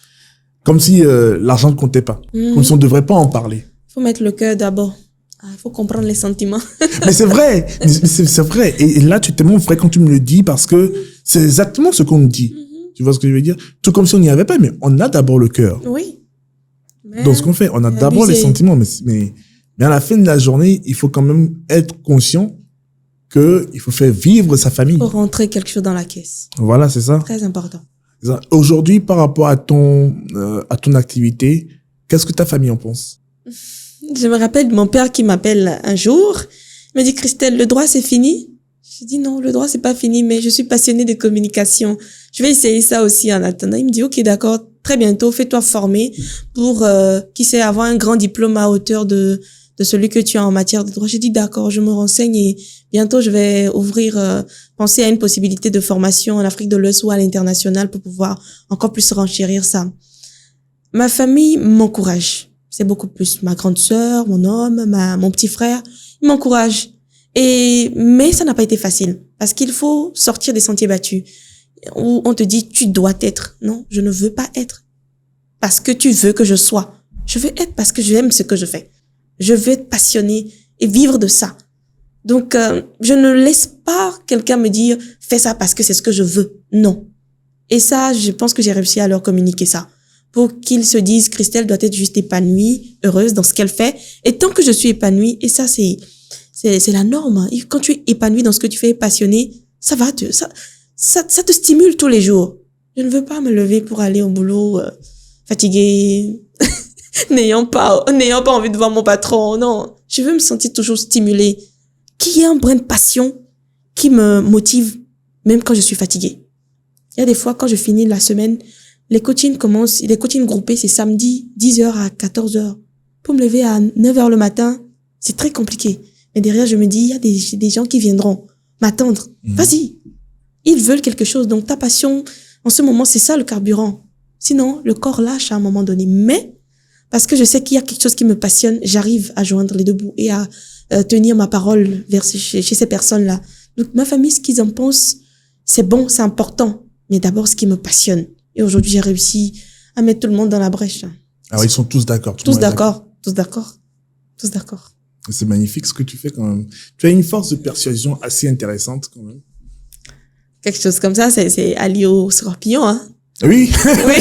Comme si l'argent ne comptait pas. Comme si on ne devrait pas en parler. Faut mettre le cœur d'abord. Il faut comprendre les sentiments. Mais c'est vrai. C'est vrai. Et là, tu es tellement vrai quand tu me le dis parce que c'est exactement ce qu'on nous dit. Tu vois ce que je veux dire? Tout comme si on n'y avait pas, mais on a d'abord le cœur. Oui. Mais Dans ce qu'on fait, on a c'est d'abord les abusé. sentiments, mais à la fin de la journée, il faut quand même être conscient que il faut faire vivre sa famille. Faut rentrer quelque chose dans la caisse. Voilà, c'est ça. Très important. Aujourd'hui, par rapport à ton activité, qu'est-ce que ta famille en pense? Je me rappelle de mon père qui m'appelle un jour. Il m'a dit, Christelle, le droit, c'est fini? J'ai dit, non, le droit, c'est pas fini, mais je suis passionnée de communication. Je vais essayer ça aussi en attendant. Il me dit, ok, d'accord, très bientôt, fais-toi former pour, qui sait, avoir un grand diplôme à hauteur de celui que tu as en matière de droit. J'ai dit, d'accord, je me renseigne et bientôt, je vais penser à une possibilité de formation en Afrique de l'Ouest ou à l'international pour pouvoir encore plus renchérir ça. Ma famille m'encourage. C'est beaucoup plus ma grande sœur, mon homme, mon petit frère. Ils m'encouragent. Mais ça n'a pas été facile. Parce qu'il faut sortir des sentiers battus. Où on te dit, tu dois être. Non, je ne veux pas être. Parce que tu veux que je sois. Je veux être parce que j'aime ce que je fais. Je veux être passionnée et vivre de ça. Donc, je ne laisse pas quelqu'un me dire, fais ça parce que c'est ce que je veux. Non. Et ça, je pense que j'ai réussi à leur communiquer ça. Pour qu'ils se disent, Christelle doit être juste épanouie, heureuse dans ce qu'elle fait. Et tant que je suis épanouie, et ça, c'est la norme. Hein. Quand tu es épanouie dans ce que tu fais, passionné, ça te stimule tous les jours. Je ne veux pas me lever pour aller au boulot, fatiguée, n'ayant pas envie de voir mon patron. Non. Je veux me sentir toujours stimulée. Qu'il y ait un brin de passion qui me motive, même quand je suis fatiguée. Il y a des fois, quand je finis la semaine, les coachings groupés, c'est samedi, 10h à 14h. Pour me lever à 9h le matin, c'est très compliqué. Mais derrière, je me dis, il y a des gens qui viendront m'attendre. Vas-y. Ils veulent quelque chose. Donc, ta passion, en ce moment, c'est ça le carburant. Sinon, le corps lâche à un moment donné. Mais, parce que je sais qu'il y a quelque chose qui me passionne, j'arrive à joindre les deux bouts et à tenir ma parole chez ces personnes-là. Donc, ma famille, ce qu'ils en pensent, c'est bon, c'est important. Mais d'abord, ce qui me passionne. Et aujourd'hui, j'ai réussi à mettre tout le monde dans la brèche. Alors, ils sont tous d'accord. Tous d'accord. Tous d'accord. Tous d'accord. C'est magnifique ce que tu fais quand même. Tu as une force de persuasion assez intéressante quand même. Quelque chose comme ça, c'est allié au scorpion, hein. Oui. Oui.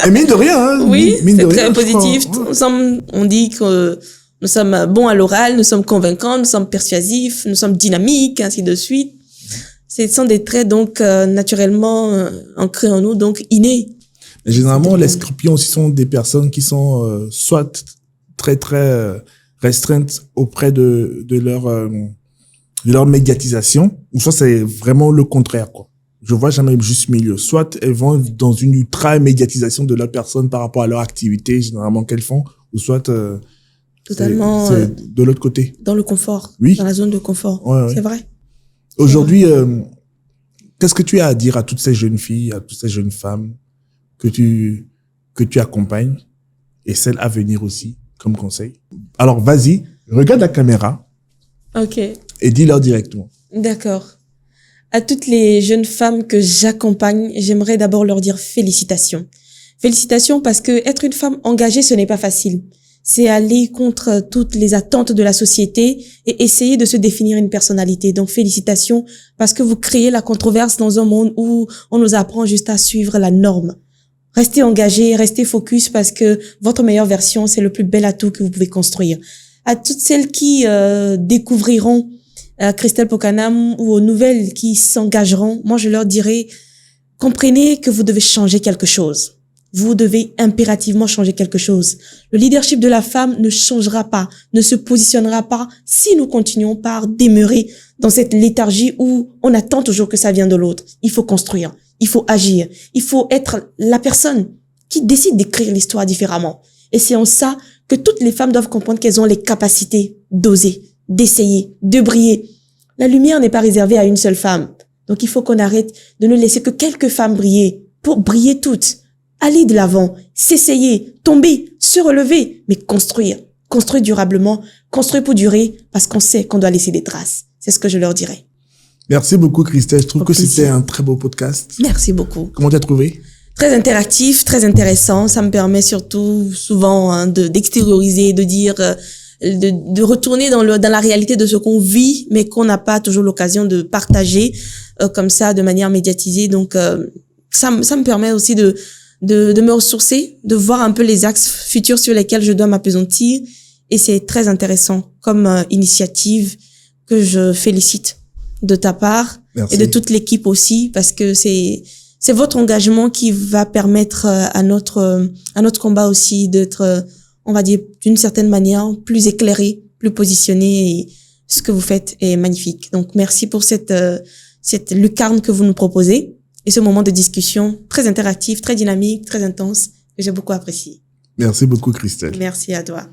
Et mine de rien, hein. Oui, mine de c'est rien, très je crois. positif. Ouais. On dit que nous sommes bons à l'oral, nous sommes convaincants, nous sommes persuasifs, nous sommes dynamiques, ainsi de suite. Ce sont des traits, donc, naturellement ancrés en nous, donc innés. Et généralement, les scorpions aussi sont des personnes qui sont soit très, très restreintes auprès de leur médiatisation, ou soit c'est vraiment le contraire, quoi. Je vois jamais juste milieu. Soit elles vont dans une ultra médiatisation de la personne par rapport à leur activité, généralement qu'elles font, ou soit Totalement c'est de l'autre côté. dans le confort, Oui. dans la zone de confort. Ouais. C'est vrai. Aujourd'hui, qu'est-ce que tu as à dire à toutes ces jeunes filles, à toutes ces jeunes femmes que tu accompagnes et celles à venir aussi comme conseil? Alors, vas-y, regarde la caméra Ok. et dis-leur directement. D'accord. À toutes les jeunes femmes que j'accompagne, j'aimerais d'abord leur dire félicitations. Félicitations parce que être une femme engagée, ce n'est pas facile. C'est aller contre toutes les attentes de la société et essayer de se définir une personnalité. Donc, félicitations parce que vous créez la controverse dans un monde où on nous apprend juste à suivre la norme. Restez engagés, restez focus parce que votre meilleure version, c'est le plus bel atout que vous pouvez construire. À toutes celles qui découvriront Christelle Pokanam ou aux nouvelles qui s'engageront, moi je leur dirais, comprenez que vous devez changer quelque chose. Vous devez impérativement changer quelque chose. Le leadership de la femme ne changera pas, ne se positionnera pas si nous continuons par demeurer dans cette léthargie où on attend toujours que ça vienne de l'autre. Il faut construire, il faut agir, il faut être la personne qui décide d'écrire l'histoire différemment. Et c'est en ça que toutes les femmes doivent comprendre qu'elles ont les capacités d'oser, d'essayer, de briller. La lumière n'est pas réservée à une seule femme. Donc il faut qu'on arrête de ne laisser que quelques femmes briller pour briller toutes. Aller de l'avant, s'essayer, tomber, se relever, mais construire. Construire durablement, construire pour durer, parce qu'on sait qu'on doit laisser des traces. C'est ce que je leur dirais. Merci beaucoup, Christelle. Je trouve que plaisir. c'était un très beau podcast. Merci beaucoup. Comment tu as trouvé? Très interactif, très intéressant. Ça me permet surtout souvent d'extérioriser, de dire, de retourner dans la réalité de ce qu'on vit, mais qu'on n'a pas toujours l'occasion de partager comme ça de manière médiatisée. Donc ça me permet aussi de me ressourcer, de voir un peu les axes futurs sur lesquels je dois m'appesantir. Et c'est très intéressant comme initiative que je félicite de ta part. Merci. Et de toute l'équipe aussi, parce que c'est votre engagement qui va permettre à notre combat aussi d'être, on va dire, d'une certaine manière, plus éclairé, plus positionné. Et ce que vous faites est magnifique. Donc, merci pour cette lucarne que vous nous proposez et ce moment de discussion très interactif, très dynamique, très intense, que j'ai beaucoup apprécié. Merci beaucoup, Christelle. Merci à toi.